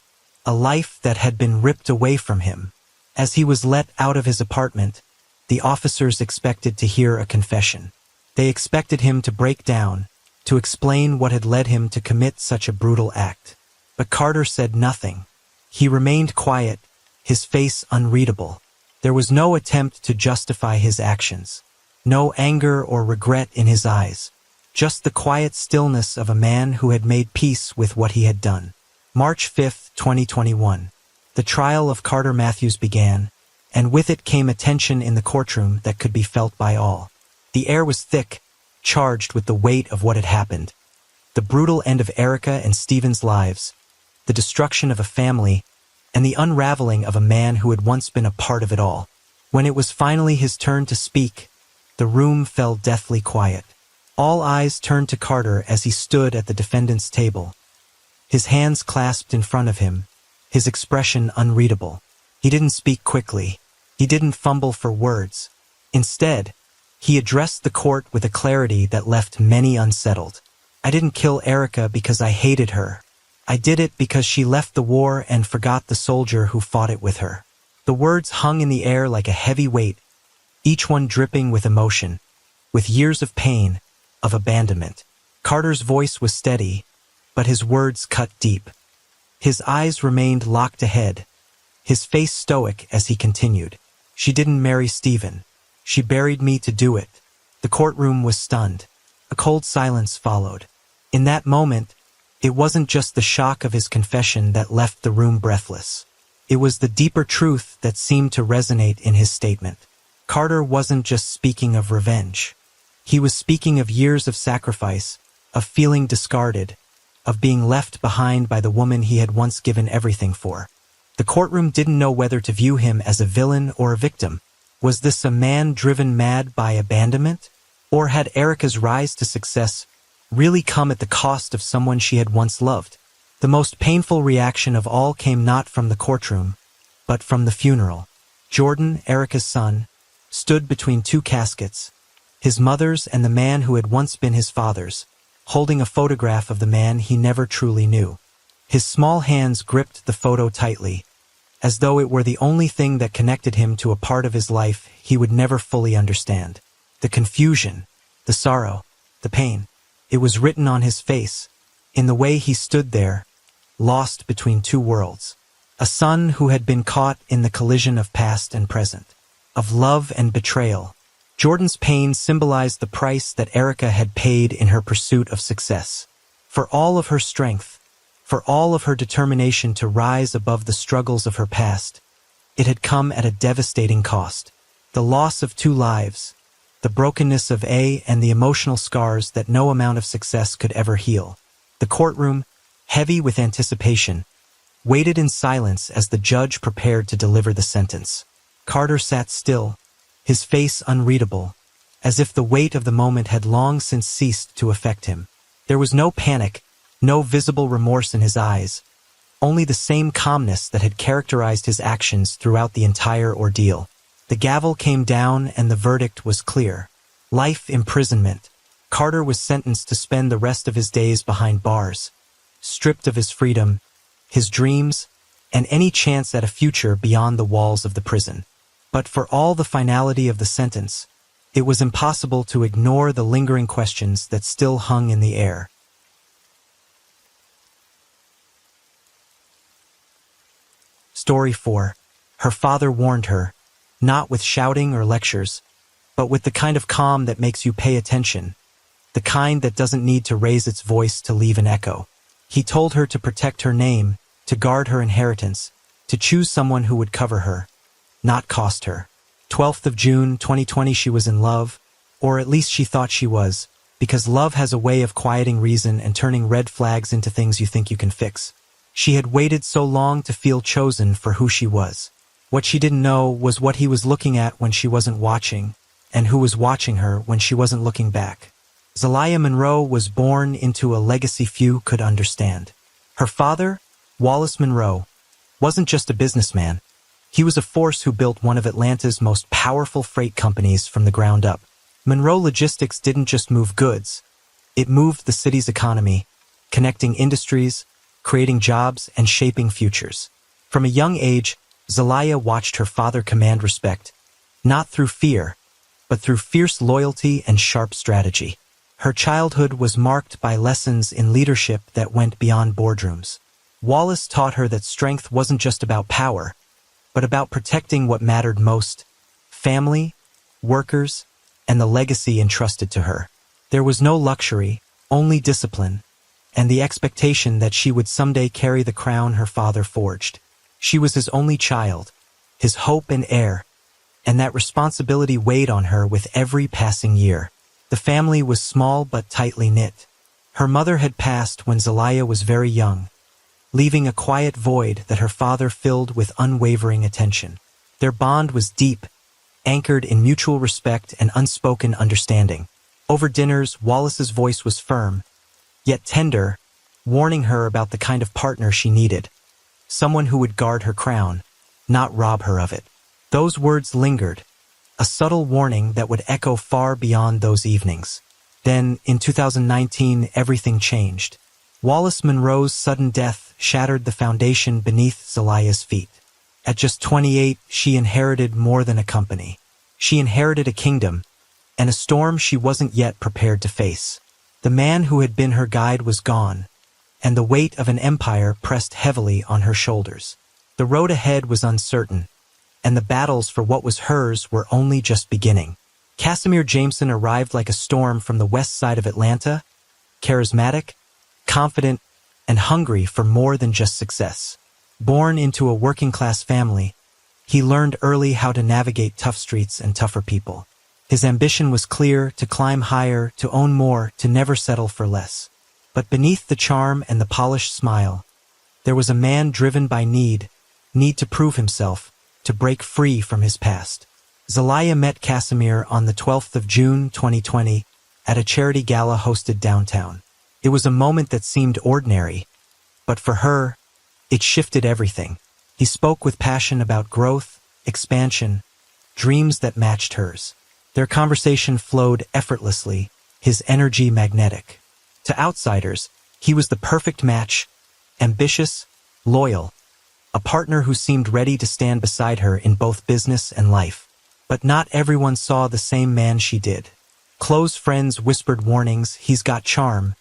[SPEAKER 1] A life that had been ripped away from him. As he was let out of his apartment, the officers expected to hear a confession. They expected him to break down, to explain what had led him to commit such a brutal act. But Carter said nothing. He remained quiet, his face unreadable. There was no attempt to justify his actions. No anger or regret in his eyes. Just the quiet stillness of a man who had made peace with what he had done. March 5, 2021. The trial of Carter Matthews began, and with it came a tension in the courtroom that could be felt by all. The air was thick, charged with the weight of what had happened. The brutal end of Erica and Stephen's lives, the destruction of a family, and the unraveling of a man who had once been a part of it all. When it was finally his turn to speak, the room fell deathly quiet. All eyes turned to Carter as he stood at the defendant's table. His hands clasped in front of him, his expression unreadable. He didn't speak quickly. He didn't fumble for words. Instead, he addressed the court with a clarity that left many unsettled. I didn't kill Erica because I hated her. I did it because she left the war and forgot the soldier who fought it with her. The words hung in the air like a heavy weight, each one dripping with emotion, with years of pain, of abandonment. Carter's voice was steady, but his words cut deep. His eyes remained locked ahead, his face stoic as he continued. She didn't marry Stephen. She buried me to do it. The courtroom was stunned. A cold silence followed. In that moment, it wasn't just the shock of his confession that left the room breathless. It was the deeper truth that seemed to resonate in his statement. Carter wasn't just speaking of revenge. He was speaking of years of sacrifice, of feeling discarded, of being left behind by the woman he had once given everything for. The courtroom didn't know whether to view him as a villain or a victim. Was this a man driven mad by abandonment? Or had Erica's rise to success really come at the cost of someone she had once loved? The most painful reaction of all came not from the courtroom, but from the funeral. Jordan, Erica's son, stood between two caskets, his mother's and the man who had once been his father's, holding a photograph of the man he never truly knew. His small hands gripped the photo tightly, as though it were the only thing that connected him to a part of his life he would never fully understand. The confusion, the sorrow, the pain. It was written on his face, in the way he stood there, lost between two worlds. A son who had been caught in the collision of past and present, of love and betrayal. Jordan's pain symbolized the price that Erica had paid in her pursuit of success. For all of her strength, for all of her determination to rise above the struggles of her past, it had come at a devastating cost. The loss of two lives, the brokenness of A, and the emotional scars that no amount of success could ever heal. The courtroom, heavy with anticipation, waited in silence as the judge prepared to deliver the sentence. Carter sat still, his face unreadable, as if the weight of the moment had long since ceased to affect him. There was no panic, no visible remorse in his eyes, only the same calmness that had characterized his actions throughout the entire ordeal. The gavel came down and the verdict was clear. Life imprisonment. Carter was sentenced to spend the rest of his days behind bars, stripped of his freedom, his dreams, and any chance at a future beyond the walls of the prison. But for all the finality of the sentence, it was impossible to ignore the lingering questions that still hung in the air. Story 4. Her father warned her, not with shouting or lectures, but with the kind of calm that makes you pay attention, the kind that doesn't need to raise its voice to leave an echo. He told her to protect her name, to guard her inheritance, to choose someone who would cover her, not cost her. 12th of June, 2020, she was in love, or at least she thought she was, because love has a way of quieting reason and turning red flags into things you think you can fix. She had waited so long to feel chosen for who she was. What she didn't know was what he was looking at when she wasn't watching, and who was watching her when she wasn't looking back. Zelaya Monroe was born into a legacy few could understand. Her father, Wallace Monroe, wasn't just a businessman. He was a force who built one of Atlanta's most powerful freight companies from the ground up. Monroe Logistics didn't just move goods. It moved the city's economy, connecting industries, creating jobs, and shaping futures. From a young age, Zelaya watched her father command respect, not through fear, but through fierce loyalty and sharp strategy. Her childhood was marked by lessons in leadership that went beyond boardrooms. Wallace taught her that strength wasn't just about power, but about protecting what mattered most: family, workers, and the legacy entrusted to her. There was no luxury, only discipline, and the expectation that she would someday carry the crown her father forged. She was his only child, his hope and heir, and that responsibility weighed on her with every passing year. The family was small but tightly knit. Her mother had passed when Zelaya was very young, leaving a quiet void that her father filled with unwavering attention. Their bond was deep, anchored in mutual respect and unspoken understanding. Over dinners, Wallace's voice was firm, yet tender, warning her about the kind of partner she needed, someone who would guard her crown, not rob her of it. Those words lingered, a subtle warning that would echo far beyond those evenings. Then, in 2019, everything changed. Wallace Monroe's sudden death shattered the foundation beneath Zelaya's feet. At just 28, she inherited more than a company. She inherited a kingdom, and a storm she wasn't yet prepared to face. The man who had been her guide was gone, and the weight of an empire pressed heavily on her shoulders. The road ahead was uncertain, and the battles for what was hers were only just beginning. Casimir Jameson arrived like a storm from the west side of Atlanta, charismatic, confident, and hungry for more than just success. Born into a working-class family, he learned early how to navigate tough streets and tougher people. His ambition was clear: to climb higher, to own more, to never settle for less. But beneath the charm and the polished smile, there was a man driven by need to prove himself, to break free from his past. Zelaya met Casimir on the 12th of June, 2020, at a charity gala hosted downtown. It was a moment that seemed ordinary, but for her, it shifted everything. He spoke with passion about growth, expansion, dreams that matched hers. Their conversation flowed effortlessly, his energy magnetic. To outsiders, he was the perfect match: ambitious, loyal, a partner who seemed ready to stand beside her in both business and life. But not everyone saw the same man she did. Close friends whispered warnings: he's got charm,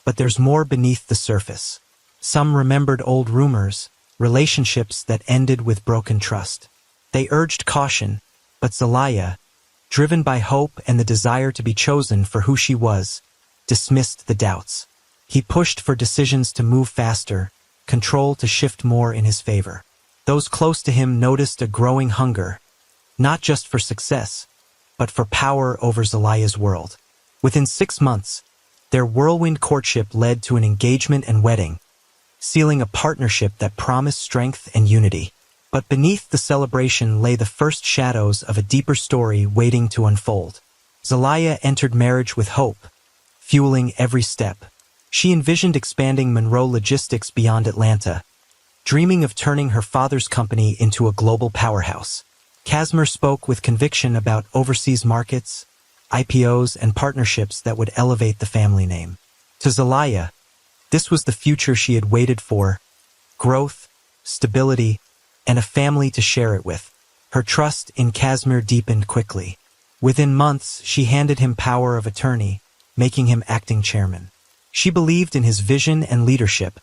[SPEAKER 1] but there's more beneath the surface. Some remembered old rumors, relationships that ended with broken trust. They urged caution, but Zelaya, driven by hope and the desire to be chosen for who she was, dismissed the doubts. He pushed for decisions to move faster, control to shift more in his favor. Those close to him noticed a growing hunger, not just for success, but for power over Zelaya's world. Within 6 months, their whirlwind courtship led to an engagement and wedding, sealing a partnership that promised strength and unity. But beneath the celebration lay the first shadows of a deeper story waiting to unfold. Zelaya entered marriage with hope, fueling every step. She envisioned expanding Monroe Logistics beyond Atlanta, dreaming of turning her father's company into a global powerhouse. Casimir spoke with conviction about overseas markets, IPOs, and partnerships that would elevate the family name. To Zelaya, this was the future she had waited for: growth, stability, and a family to share it with. Her trust in Casimir deepened quickly. Within months, she handed him power of attorney, making him acting chairman. She believed in his vision and leadership,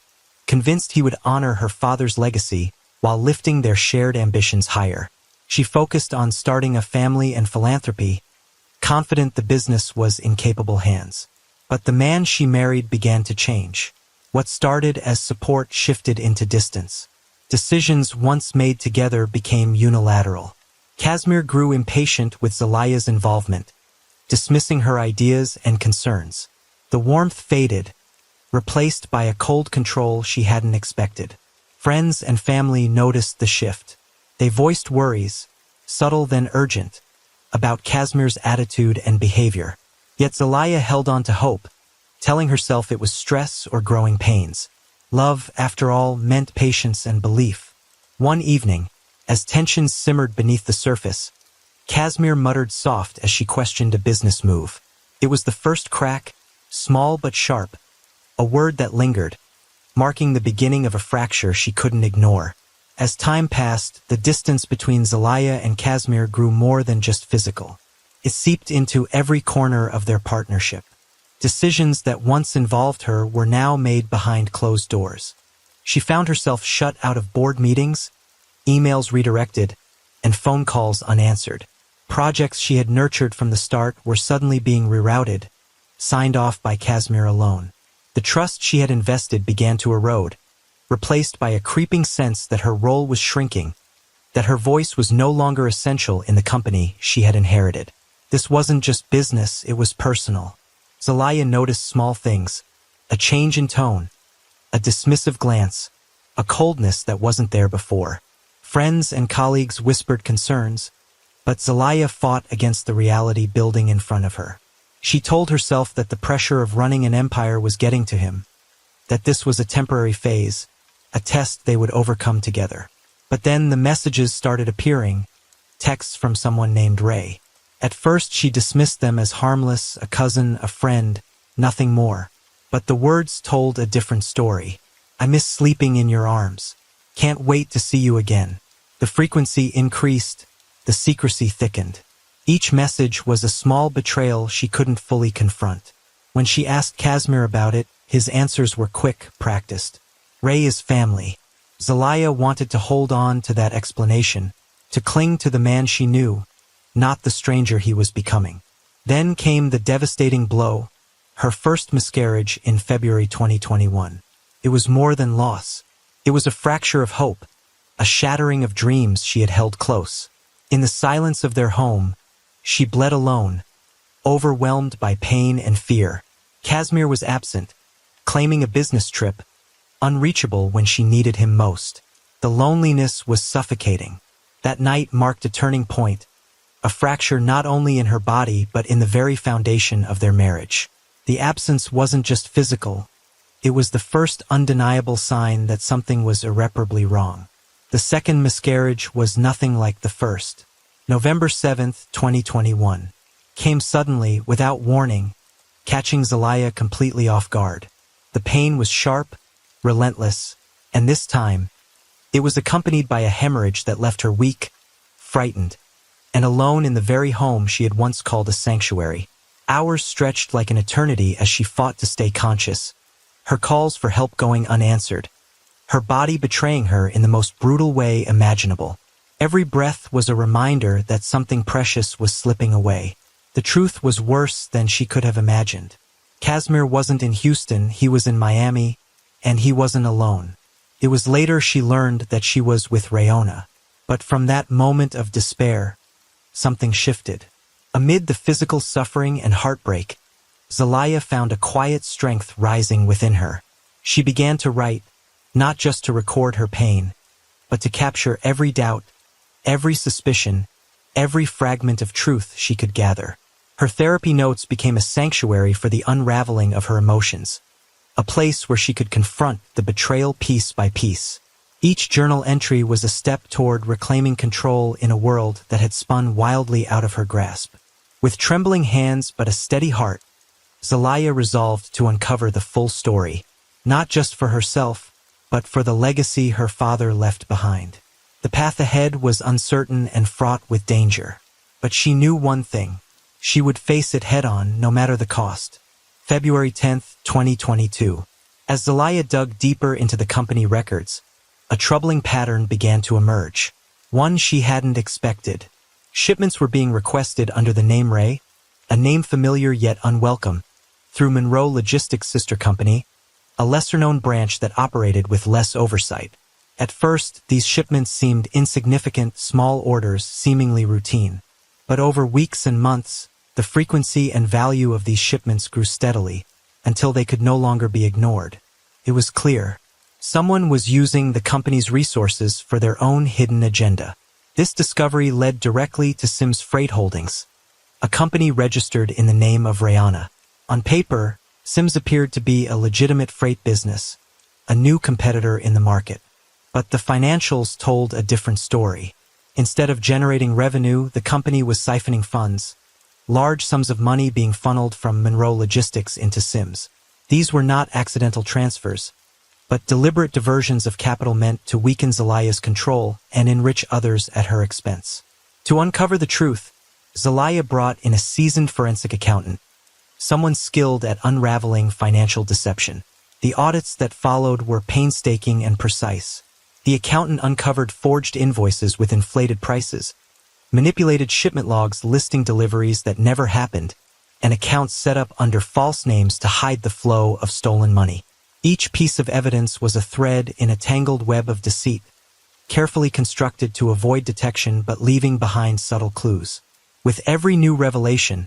[SPEAKER 1] convinced he would honor her father's legacy while lifting their shared ambitions higher. She focused on starting a family and philanthropy, confident the business was in capable hands. But the man she married began to change. What started as support shifted into distance. Decisions once made together became unilateral. Casimir grew impatient with Zelaya's involvement, dismissing her ideas and concerns. The warmth faded, replaced by a cold control she hadn't expected. Friends and family noticed the shift. They voiced worries, subtle then urgent, about Casimir's attitude and behavior. Yet Zelaya held on to hope, telling herself it was stress or growing pains. Love, after all, meant patience and belief. One evening, as tensions simmered beneath the surface, Casimir muttered soft as she questioned a business move. It was the first crack, small but sharp, a word that lingered, marking the beginning of a fracture she couldn't ignore. As time passed, the distance between Zelaya and Casimir grew more than just physical. It seeped into every corner of their partnership. Decisions that once involved her were now made behind closed doors. She found herself shut out of board meetings, emails redirected, and phone calls unanswered. Projects she had nurtured from the start were suddenly being rerouted, signed off by Casimir alone. The trust she had invested began to erode, replaced by a creeping sense that her role was shrinking, that her voice was no longer essential in the company she had inherited. This wasn't just business, it was personal. Zelaya noticed small things, a change in tone, a dismissive glance, a coldness that wasn't there before. Friends and colleagues whispered concerns, but Zelaya fought against the reality building in front of her. She told herself that the pressure of running an empire was getting to him, that this was a temporary phase, a test they would overcome together. But then the messages started appearing, texts from someone named Ray. At first she dismissed them as harmless, a cousin, a friend, nothing more. But the words told a different story. I miss sleeping in your arms. Can't wait to see you again. The frequency increased, the secrecy thickened. Each message was a small betrayal she couldn't fully confront. When she asked Casimir about it, his answers were quick, practiced. Ray is family. Zelaya wanted to hold on to that explanation, to cling to the man she knew, not the stranger he was becoming. Then came the devastating blow, her first miscarriage in February 2021. It was more than loss. It was a fracture of hope, a shattering of dreams she had held close. In the silence of their home, she bled alone, overwhelmed by pain and fear. Casimir was absent, claiming a business trip, unreachable when she needed him most. The loneliness was suffocating. That night marked a turning point, a fracture not only in her body but in the very foundation of their marriage. The absence wasn't just physical. It was the first undeniable sign that something was irreparably wrong. The second miscarriage was nothing like the first. November 7th, 2021, came suddenly, without warning, catching Zelaya completely off guard. The pain was sharp, relentless, and this time, it was accompanied by a hemorrhage that left her weak, frightened, and alone in the very home she had once called a sanctuary. Hours stretched like an eternity as she fought to stay conscious, her calls for help going unanswered, her body betraying her in the most brutal way imaginable. Every breath was a reminder that something precious was slipping away. The truth was worse than she could have imagined. Casimir wasn't in Houston, he was in Miami, and he wasn't alone. It was later she learned that she was with Rayona. But from that moment of despair, something shifted. Amid the physical suffering and heartbreak, Zelaya found a quiet strength rising within her. She began to write, not just to record her pain, but to capture every doubt, every suspicion, every fragment of truth she could gather. Her therapy notes became a sanctuary for the unraveling of her emotions, a place where she could confront the betrayal piece by piece. Each journal entry was a step toward reclaiming control in a world that had spun wildly out of her grasp. With trembling hands but a steady heart, Zelaya resolved to uncover the full story, not just for herself, but for the legacy her father left behind. The path ahead was uncertain and fraught with danger. But she knew one thing. She would face it head-on, no matter the cost. February 10th, 2022. As Zelaya dug deeper into the company records, a troubling pattern began to emerge. One she hadn't expected. Shipments were being requested under the name Ray, a name familiar yet unwelcome, through Monroe Logistics' sister company, a lesser-known branch that operated with less oversight. At first, these shipments seemed insignificant, small orders, seemingly routine. But over weeks and months, the frequency and value of these shipments grew steadily, until they could no longer be ignored. It was clear. Someone was using the company's resources for their own hidden agenda. This discovery led directly to Sims Freight Holdings, a company registered in the name of Rihanna. On paper, Sims appeared to be a legitimate freight business, a new competitor in the market. But the financials told a different story. Instead of generating revenue, the company was siphoning funds, large sums of money being funneled from Monroe Logistics into Sims. These were not accidental transfers, but deliberate diversions of capital meant to weaken Zelaya's control and enrich others at her expense. To uncover the truth, Zelaya brought in a seasoned forensic accountant, someone skilled at unraveling financial deception. The audits that followed were painstaking and precise. The accountant uncovered forged invoices with inflated prices, manipulated shipment logs listing deliveries that never happened, and accounts set up under false names to hide the flow of stolen money. Each piece of evidence was a thread in a tangled web of deceit, carefully constructed to avoid detection but leaving behind subtle clues. With every new revelation,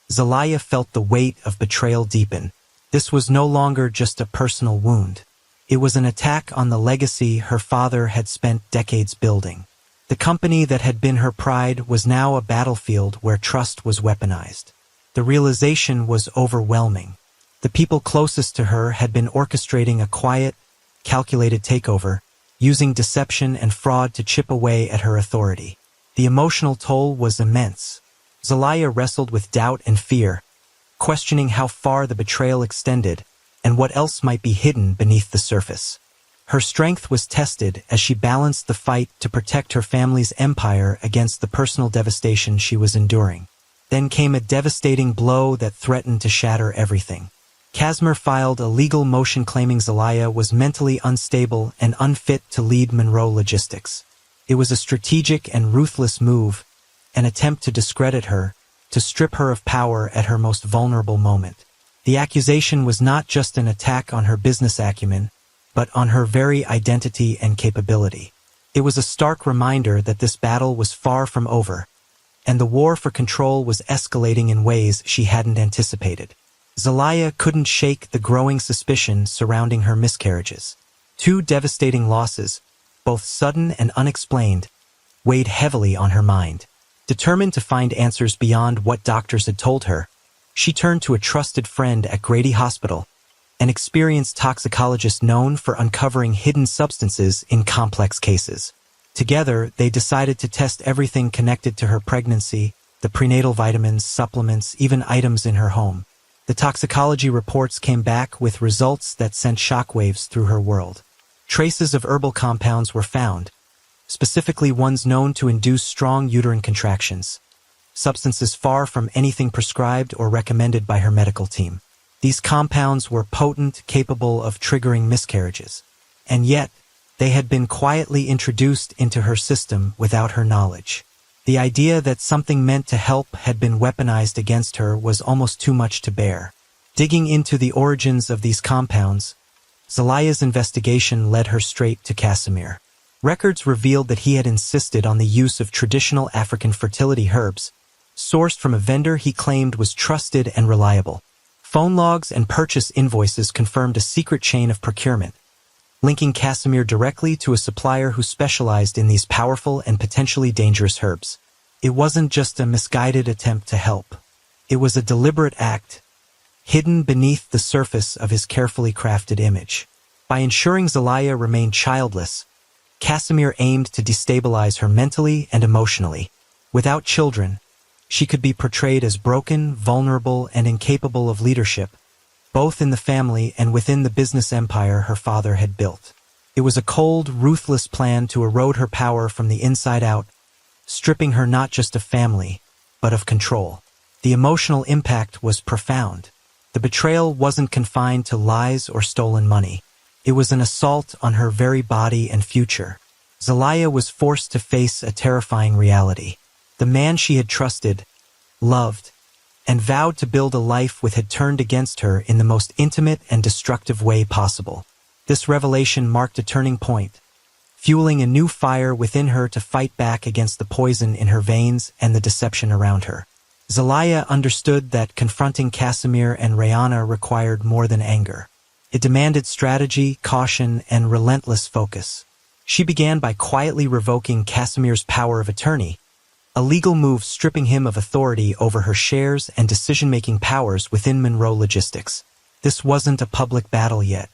[SPEAKER 1] Zelaya felt the weight of betrayal deepen. This was no longer just a personal wound. It was an attack on the legacy her father had spent decades building. The company that had been her pride was now a battlefield where trust was weaponized. The realization was overwhelming. The people closest to her had been orchestrating a quiet, calculated takeover, using deception and fraud to chip away at her authority. The emotional toll was immense. Zelaya wrestled with doubt and fear, questioning how far the betrayal extended and what else might be hidden beneath the surface. Her strength was tested as she balanced the fight to protect her family's empire against the personal devastation she was enduring. Then came a devastating blow that threatened to shatter everything. Casimir filed a legal motion claiming Zelaya was mentally unstable and unfit to lead Monroe Logistics. It was a strategic and ruthless move, an attempt to discredit her, to strip her of power at her most vulnerable moment. The accusation was not just an attack on her business acumen, but on her very identity and capability. It was a stark reminder that this battle was far from over, and the war for control was escalating in ways she hadn't anticipated. Zelaya couldn't shake the growing suspicion surrounding her miscarriages. 2 devastating losses, both sudden and unexplained, weighed heavily on her mind. Determined to find answers beyond what doctors had told her, she turned to a trusted friend at Grady Hospital, an experienced toxicologist known for uncovering hidden substances in complex cases. Together, they decided to test everything connected to her pregnancy, the prenatal vitamins, supplements, even items in her home. The toxicology reports came back with results that sent shockwaves through her world. Traces of herbal compounds were found, specifically ones known to induce strong uterine contractions, substances far from anything prescribed or recommended by her medical team. These compounds were potent, capable of triggering miscarriages, and yet they had been quietly introduced into her system without her knowledge. The idea that something meant to help had been weaponized against her was almost too much to bear. Digging into the origins of these compounds, Zelaya's investigation led her straight to Casimir. Records revealed that he had insisted on the use of traditional African fertility herbs, sourced from a vendor he claimed was trusted and reliable. Phone logs and purchase invoices confirmed a secret chain of procurement, linking Casimir directly to a supplier who specialized in these powerful and potentially dangerous herbs. It wasn't just a misguided attempt to help. It was a deliberate act, hidden beneath the surface of his carefully crafted image. By ensuring Zelaya remained childless, Casimir aimed to destabilize her mentally and emotionally. Without children, she could be portrayed as broken, vulnerable, and incapable of leadership, both in the family and within the business empire her father had built. It was a cold, ruthless plan to erode her power from the inside out, stripping her not just of family, but of control. The emotional impact was profound. The betrayal wasn't confined to lies or stolen money. It was an assault on her very body and future. Zelaya was forced to face a terrifying reality. The man she had trusted, loved, and vowed to build a life with had turned against her in the most intimate and destructive way possible. This revelation marked a turning point, fueling a new fire within her to fight back against the poison in her veins and the deception around her. Zelaya understood that confronting Casimir and Rayana required more than anger. It demanded strategy, caution, and relentless focus. She began by quietly revoking Casimir's power of attorney, a legal move stripping him of authority over her shares and decision-making powers within Monroe Logistics. This wasn't a public battle yet.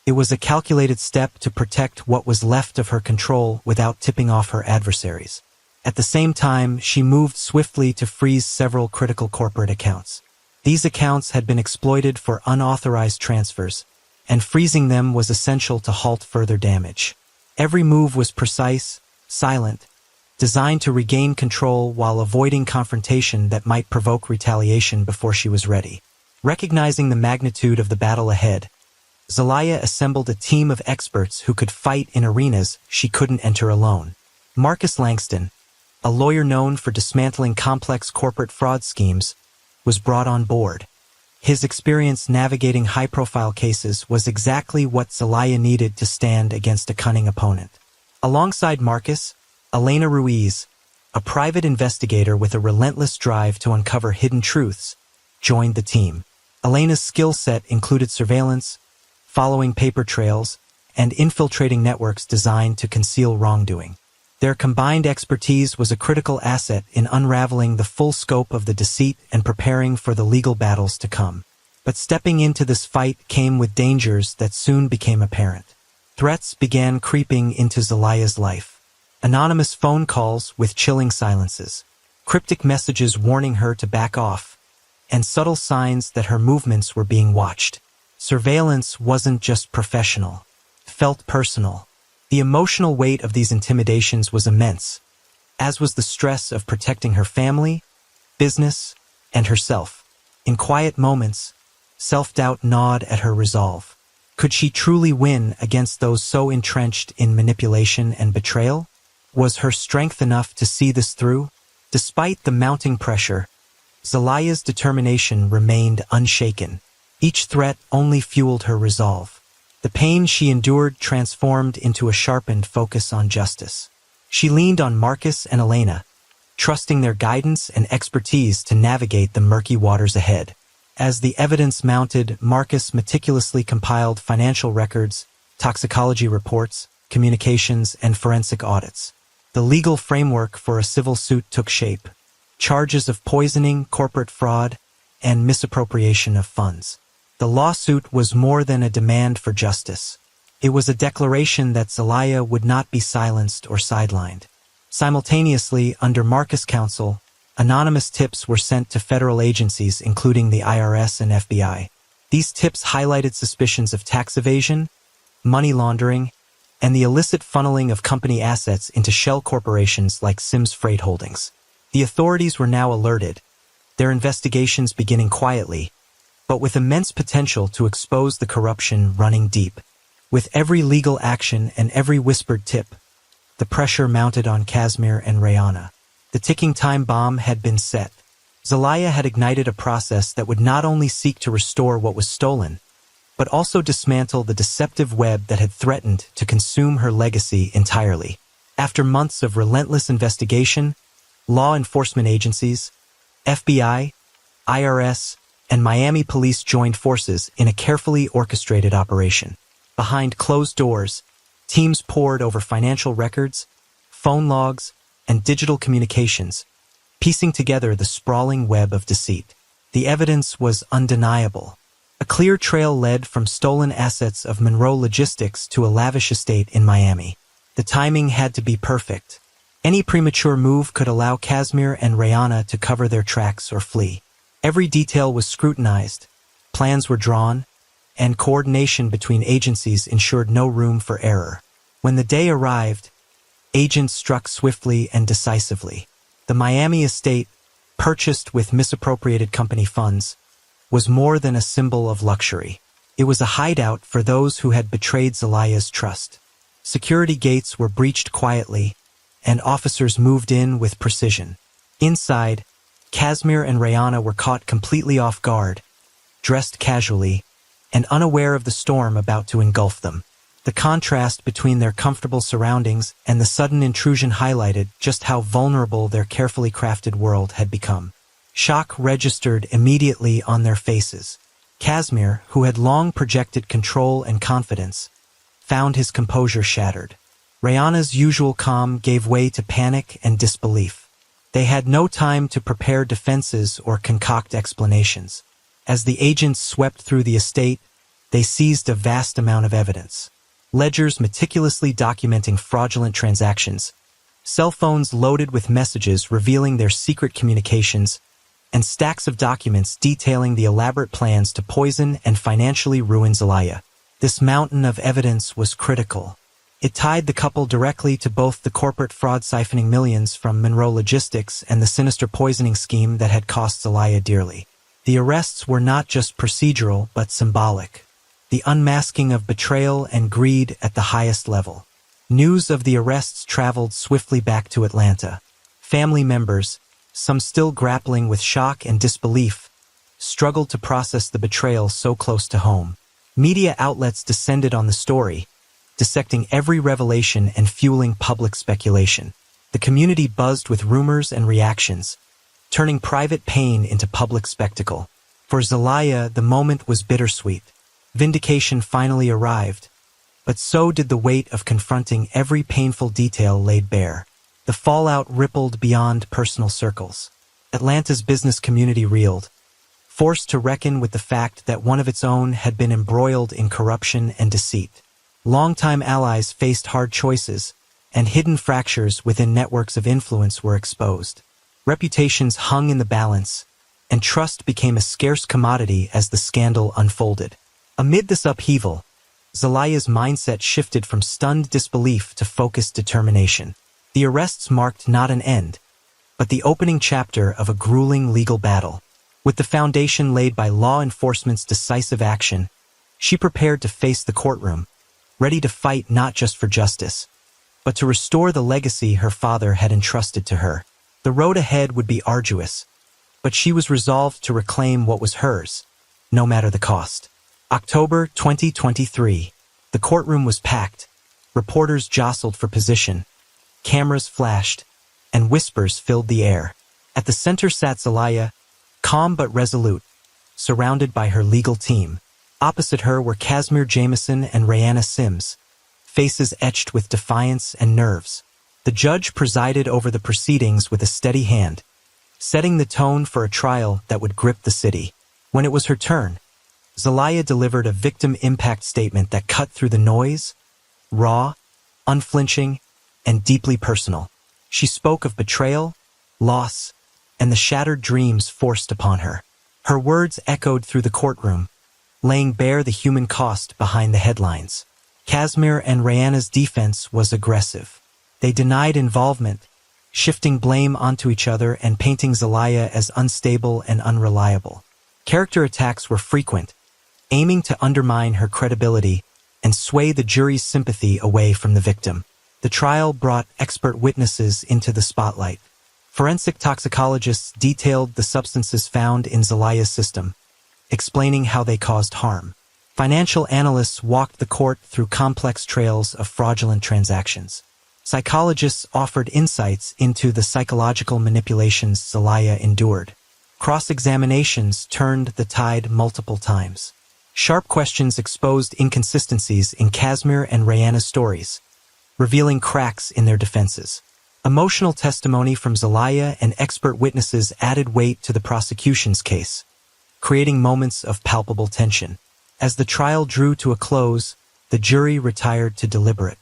[SPEAKER 1] It was a calculated step to protect what was left of her control without tipping off her adversaries. At the same time, she moved swiftly to freeze several critical corporate accounts. These accounts had been exploited for unauthorized transfers, and freezing them was essential to halt further damage. Every move was precise, silent, designed to regain control while avoiding confrontation that might provoke retaliation before she was ready. Recognizing the magnitude of the battle ahead, Zelaya assembled a team of experts who could fight in arenas she couldn't enter alone. Marcus Langston, a lawyer known for dismantling complex corporate fraud schemes, was brought on board. His experience navigating high-profile cases was exactly what Zelaya needed to stand against a cunning opponent. Alongside Marcus, Elena Ruiz, a private investigator with a relentless drive to uncover hidden truths, joined the team. Elena's skill set included surveillance, following paper trails, and infiltrating networks designed to conceal wrongdoing. Their combined expertise was a critical asset in unraveling the full scope of the deceit and preparing for the legal battles to come. But stepping into this fight came with dangers that soon became apparent. Threats began creeping into Zelaya's life. Anonymous phone calls with chilling silences, cryptic messages warning her to back off, and subtle signs that her movements were being watched. Surveillance wasn't just professional, it felt personal. The emotional weight of these intimidations was immense, as was the stress of protecting her family, business, and herself. In quiet moments, self-doubt gnawed at her resolve. Could she truly win against those so entrenched in manipulation and betrayal? Was her strength enough to see this through? Despite the mounting pressure, Zelaya's determination remained unshaken. Each threat only fueled her resolve. The pain she endured transformed into a sharpened focus on justice. She leaned on Marcus and Elena, trusting their guidance and expertise to navigate the murky waters ahead. As the evidence mounted, Marcus meticulously compiled financial records, toxicology reports, communications, and forensic audits. The legal framework for a civil suit took shape. Charges of poisoning, corporate fraud, and misappropriation of funds. The lawsuit was more than a demand for justice. It was a declaration that Zelaya would not be silenced or sidelined. Simultaneously, under Marcus' counsel, anonymous tips were sent to federal agencies including the IRS and FBI. These tips highlighted suspicions of tax evasion, money laundering, and the illicit funneling of company assets into shell corporations like Sims Freight Holdings. The authorities were now alerted, their investigations beginning quietly, but with immense potential to expose the corruption running deep. With every legal action and every whispered tip, the pressure mounted on Casimir and Rayana. The ticking time bomb had been set. Zelaya had ignited a process that would not only seek to restore what was stolen, but also dismantle the deceptive web that had threatened to consume her legacy entirely. After months of relentless investigation, law enforcement agencies, FBI, IRS, and Miami police joined forces in a carefully orchestrated operation. Behind closed doors, teams pored over financial records, phone logs, and digital communications, piecing together the sprawling web of deceit. The evidence was undeniable. A clear trail led from stolen assets of Monroe Logistics to a lavish estate in Miami. The timing had to be perfect. Any premature move could allow Casimir and Rayana to cover their tracks or flee. Every detail was scrutinized, plans were drawn, and coordination between agencies ensured no room for error. When the day arrived, agents struck swiftly and decisively. The Miami estate, purchased with misappropriated company funds, was more than a symbol of luxury. It was a hideout for those who had betrayed Zelaya's trust. Security gates were breached quietly, and officers moved in with precision. Inside, Casimir and Rayana were caught completely off guard, dressed casually, and unaware of the storm about to engulf them. The contrast between their comfortable surroundings and the sudden intrusion highlighted just how vulnerable their carefully crafted world had become. Shock registered immediately on their faces. Casimir, who had long projected control and confidence, found his composure shattered. Rayana's usual calm gave way to panic and disbelief. They had no time to prepare defenses or concoct explanations. As the agents swept through the estate, they seized a vast amount of evidence. Ledgers meticulously documenting fraudulent transactions, cell phones loaded with messages revealing their secret communications, and stacks of documents detailing the elaborate plans to poison and financially ruin Zelaya. This mountain of evidence was critical. It tied the couple directly to both the corporate fraud siphoning millions from Monroe Logistics and the sinister poisoning scheme that had cost Zelaya dearly. The arrests were not just procedural but symbolic. The unmasking of betrayal and greed at the highest level. News of the arrests traveled swiftly back to Atlanta. Family members, some still grappling with shock and disbelief, struggled to process the betrayal so close to home. Media outlets descended on the story, dissecting every revelation and fueling public speculation. The community buzzed with rumors and reactions, turning private pain into public spectacle. For Zelaya, the moment was bittersweet. Vindication finally arrived, but so did the weight of confronting every painful detail laid bare. The fallout rippled beyond personal circles. Atlanta's business community reeled, forced to reckon with the fact that one of its own had been embroiled in corruption and deceit. Longtime allies faced hard choices, and hidden fractures within networks of influence were exposed. Reputations hung in the balance, and trust became a scarce commodity as the scandal unfolded. Amid this upheaval, Zelaya's mindset shifted from stunned disbelief to focused determination. The arrests marked not an end, but the opening chapter of a grueling legal battle. With the foundation laid by law enforcement's decisive action, she prepared to face the courtroom, ready to fight not just for justice, but to restore the legacy her father had entrusted to her. The road ahead would be arduous, but she was resolved to reclaim what was hers, no matter the cost. October 2023. The courtroom was packed. Reporters jostled for position. Cameras flashed, and whispers filled the air. At the center sat Zelaya, calm but resolute, surrounded by her legal team. Opposite her were Casimir Jameson and Rayana Sims, faces etched with defiance and nerves. The judge presided over the proceedings with a steady hand, setting the tone for a trial that would grip the city. When it was her turn, Zelaya delivered a victim impact statement that cut through the noise, raw, unflinching, and deeply personal. She spoke of betrayal, loss, and the shattered dreams forced upon her. Her words echoed through the courtroom, laying bare the human cost behind the headlines. Casimir and Rayana's defense was aggressive. They denied involvement, shifting blame onto each other and painting Zelaya as unstable and unreliable. Character attacks were frequent, aiming to undermine her credibility and sway the jury's sympathy away from the victim. The trial brought expert witnesses into the spotlight. Forensic toxicologists detailed the substances found in Zelaya's system, explaining how they caused harm. Financial analysts walked the court through complex trails of fraudulent transactions. Psychologists offered insights into the psychological manipulations Zelaya endured. Cross-examinations turned the tide multiple times. Sharp questions exposed inconsistencies in Casimir and Rayana's stories, revealing cracks in their defenses. Emotional testimony from Zelaya and expert witnesses added weight to the prosecution's case, creating moments of palpable tension. As the trial drew to a close, the jury retired to deliberate.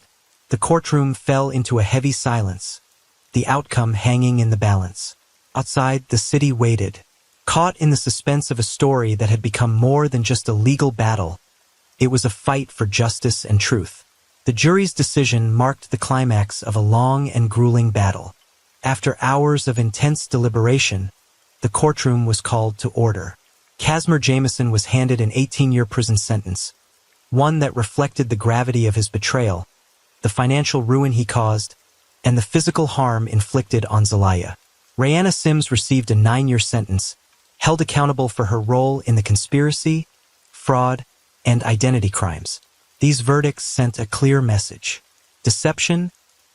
[SPEAKER 1] The courtroom fell into a heavy silence, the outcome hanging in the balance. Outside, the city waited, caught in the suspense of a story that had become more than just a legal battle. It was a fight for justice and truth. The jury's decision marked the climax of a long and grueling battle. After hours of intense deliberation, the courtroom was called to order. Casimir Jameson was handed an 18-year prison sentence, one that reflected the gravity of his betrayal, the financial ruin he caused, and the physical harm inflicted on Zelaya. Rayanna Sims received a 9-year sentence, held accountable for her role in the conspiracy, fraud, and identity crimes. These verdicts sent a clear message. Deception,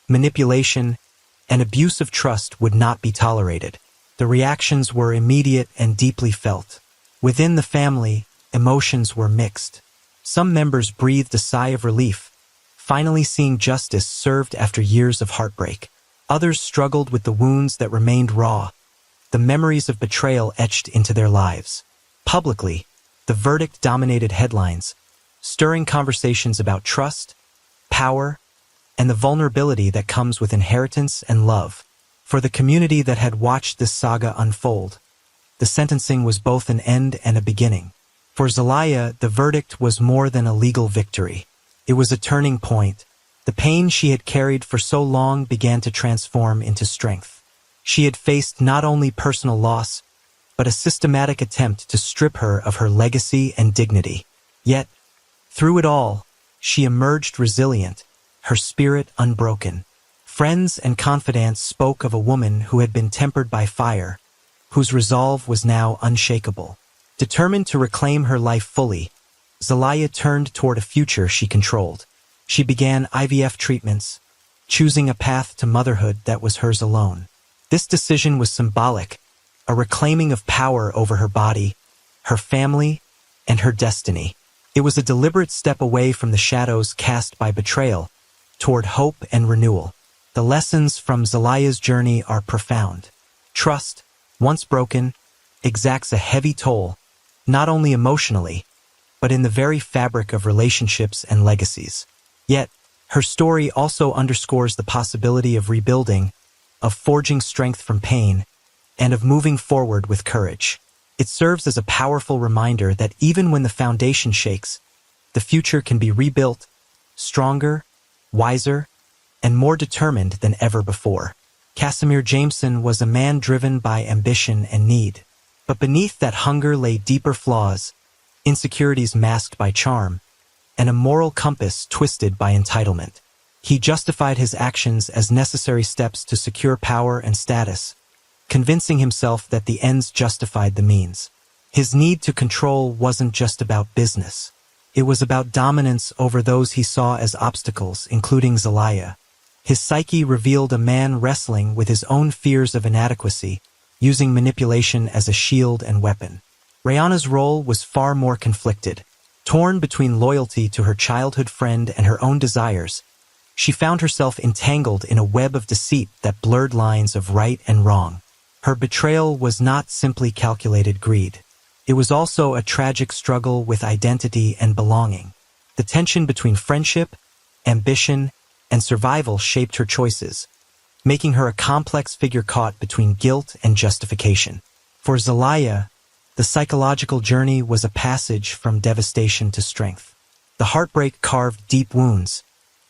[SPEAKER 1] manipulation, and abuse of trust would not be tolerated. The reactions were immediate and deeply felt. Within the family, emotions were mixed. Some members breathed a sigh of relief, finally seeing justice served after years of heartbreak. Others struggled with the wounds that remained raw, the memories of betrayal etched into their lives. Publicly, the verdict dominated headlines, stirring conversations about trust, power, and the vulnerability that comes with inheritance and love. For the community that had watched this saga unfold, the sentencing was both an end and a beginning. For Zelaya, the verdict was more than a legal victory. It was a turning point. The pain she had carried for so long began to transform into strength. She had faced not only personal loss, but a systematic attempt to strip her of her legacy and dignity. Yet, through it all, she emerged resilient, her spirit unbroken. Friends and confidants spoke of a woman who had been tempered by fire, whose resolve was now unshakable. Determined to reclaim her life fully, Zelaya turned toward a future she controlled. She began IVF treatments, choosing a path to motherhood that was hers alone. This decision was symbolic, a reclaiming of power over her body, her family, and her destiny. It was a deliberate step away from the shadows cast by betrayal, toward hope and renewal. The lessons from Zelaya's journey are profound. Trust, once broken, exacts a heavy toll, not only emotionally, but in the very fabric of relationships and legacies. Yet, her story also underscores the possibility of rebuilding, of forging strength from pain, and of moving forward with courage. It serves as a powerful reminder that even when the foundation shakes, the future can be rebuilt, stronger, wiser, and more determined than ever before. Casimir Jameson was a man driven by ambition and need. But beneath that hunger lay deeper flaws, insecurities masked by charm, and a moral compass twisted by entitlement. He justified his actions as necessary steps to secure power and status, convincing himself that the ends justified the means. His need to control wasn't just about business. It was about dominance over those he saw as obstacles, including Zelaya. His psyche revealed a man wrestling with his own fears of inadequacy, using manipulation as a shield and weapon. Rayanna's role was far more conflicted. Torn between loyalty to her childhood friend and her own desires, she found herself entangled in a web of deceit that blurred lines of right and wrong. Her betrayal was not simply calculated greed. It was also a tragic struggle with identity and belonging. The tension between friendship, ambition, and survival shaped her choices, making her a complex figure caught between guilt and justification. For Zelaya, the psychological journey was a passage from devastation to strength. The heartbreak carved deep wounds,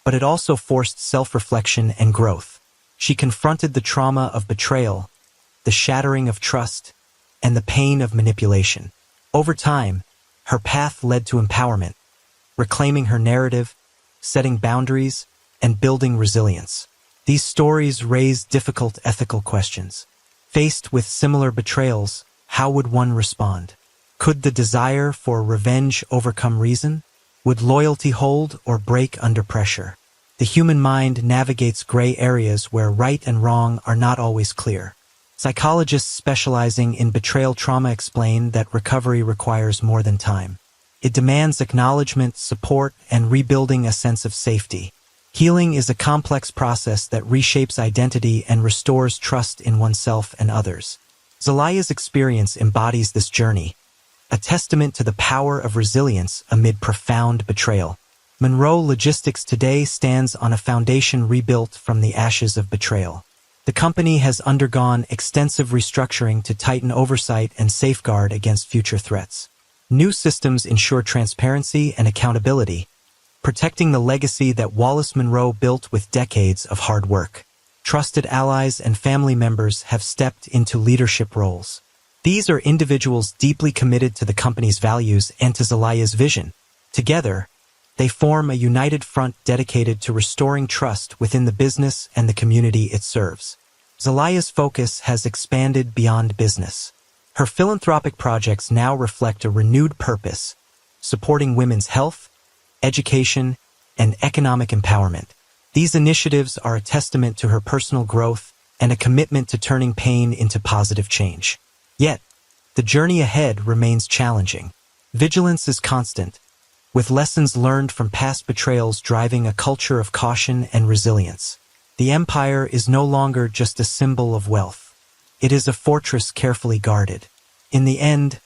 [SPEAKER 1] but it also forced self-reflection and growth. She confronted the trauma of betrayal, the shattering of trust, and the pain of manipulation. Over time, her path led to empowerment, reclaiming her narrative, setting boundaries, and building resilience. These stories raise difficult ethical questions. Faced with similar betrayals, how would one respond? Could the desire for revenge overcome reason? Would loyalty hold or break under pressure? The human mind navigates gray areas where right and wrong are not always clear. Psychologists specializing in betrayal trauma explain that recovery requires more than time. It demands acknowledgement, support, and rebuilding a sense of safety. Healing is a complex process that reshapes identity and restores trust in oneself and others. Zelaya's experience embodies this journey, a testament to the power of resilience amid profound betrayal. Monroe Logistics today stands on a foundation rebuilt from the ashes of betrayal. The company has undergone extensive restructuring to tighten oversight and safeguard against future threats. New systems ensure transparency and accountability, protecting the legacy that Wallace Monroe built with decades of hard work. Trusted allies and family members have stepped into leadership roles, These are individuals deeply committed to the company's values and to Zelaya's vision. Together, they form a united front dedicated to restoring trust within the business and the community it serves. Zelaya's focus has expanded beyond business. Her philanthropic projects now reflect a renewed purpose, supporting women's health, education, and economic empowerment. These initiatives are a testament to her personal growth and a commitment to turning pain into positive change. Yet, the journey ahead remains challenging. Vigilance is constant, with lessons learned from past betrayals driving a culture of caution and resilience. The empire is no longer just a symbol of wealth. It is a fortress carefully guarded. In the end,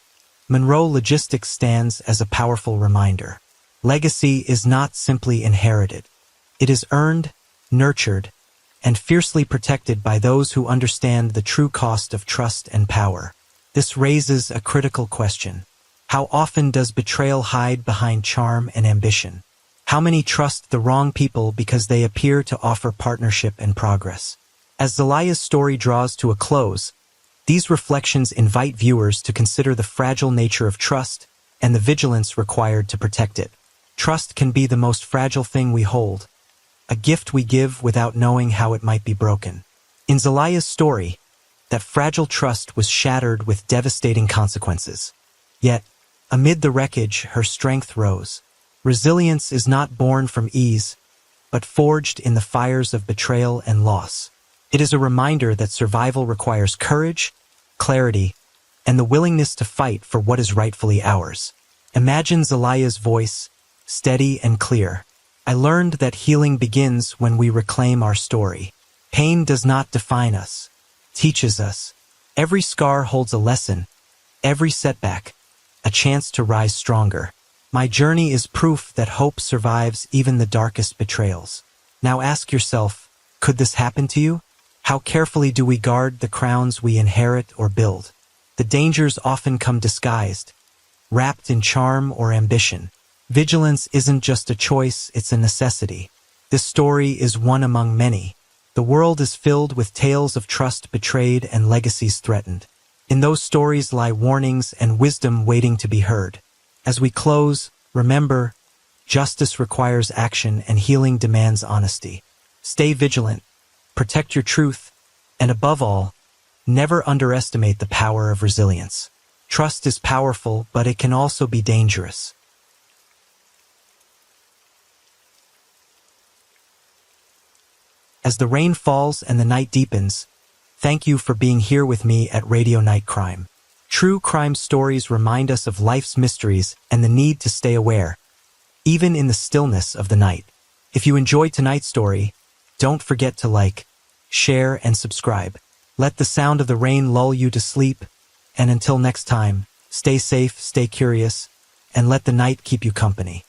[SPEAKER 1] Monroe Logistics stands as a powerful reminder. Legacy is not simply inherited. It is earned, nurtured, and fiercely protected by those who understand the true cost of trust and power. This raises a critical question. How often does betrayal hide behind charm and ambition? How many trust the wrong people because they appear to offer partnership and progress? As Zelaya's story draws to a close, these reflections invite viewers to consider the fragile nature of trust and the vigilance required to protect it. Trust can be the most fragile thing we hold, a gift we give without knowing how it might be broken. In Zelaya's story, that fragile trust was shattered with devastating consequences. Yet, amid the wreckage, her strength rose. Resilience is not born from ease, but forged in the fires of betrayal and loss. It is a reminder that survival requires courage, clarity, and the willingness to fight for what is rightfully ours. Imagine Zelaya's voice, steady and clear. I learned that healing begins when we reclaim our story. Pain does not define us, teaches us. Every scar holds a lesson, every setback, a chance to rise stronger. My journey is proof that hope survives even the darkest betrayals. Now ask yourself, could this happen to you? How carefully do we guard the crowns we inherit or build? The dangers often come disguised, wrapped in charm or ambition. Vigilance isn't just a choice, it's a necessity. This story is one among many. The world is filled with tales of trust betrayed and legacies threatened. In those stories lie warnings and wisdom waiting to be heard. As we close, remember, justice requires action and healing demands honesty. Stay vigilant, protect your truth, and above all, never underestimate the power of resilience. Trust is powerful, but it can also be dangerous. As the rain falls and the night deepens, thank you for being here with me at Radio Night Crime. True crime stories remind us of life's mysteries and the need to stay aware, even in the stillness of the night. If you enjoyed tonight's story, don't forget to like, share, and subscribe. Let the sound of the rain lull you to sleep, and until next time, stay safe, stay curious, and let the night keep you company.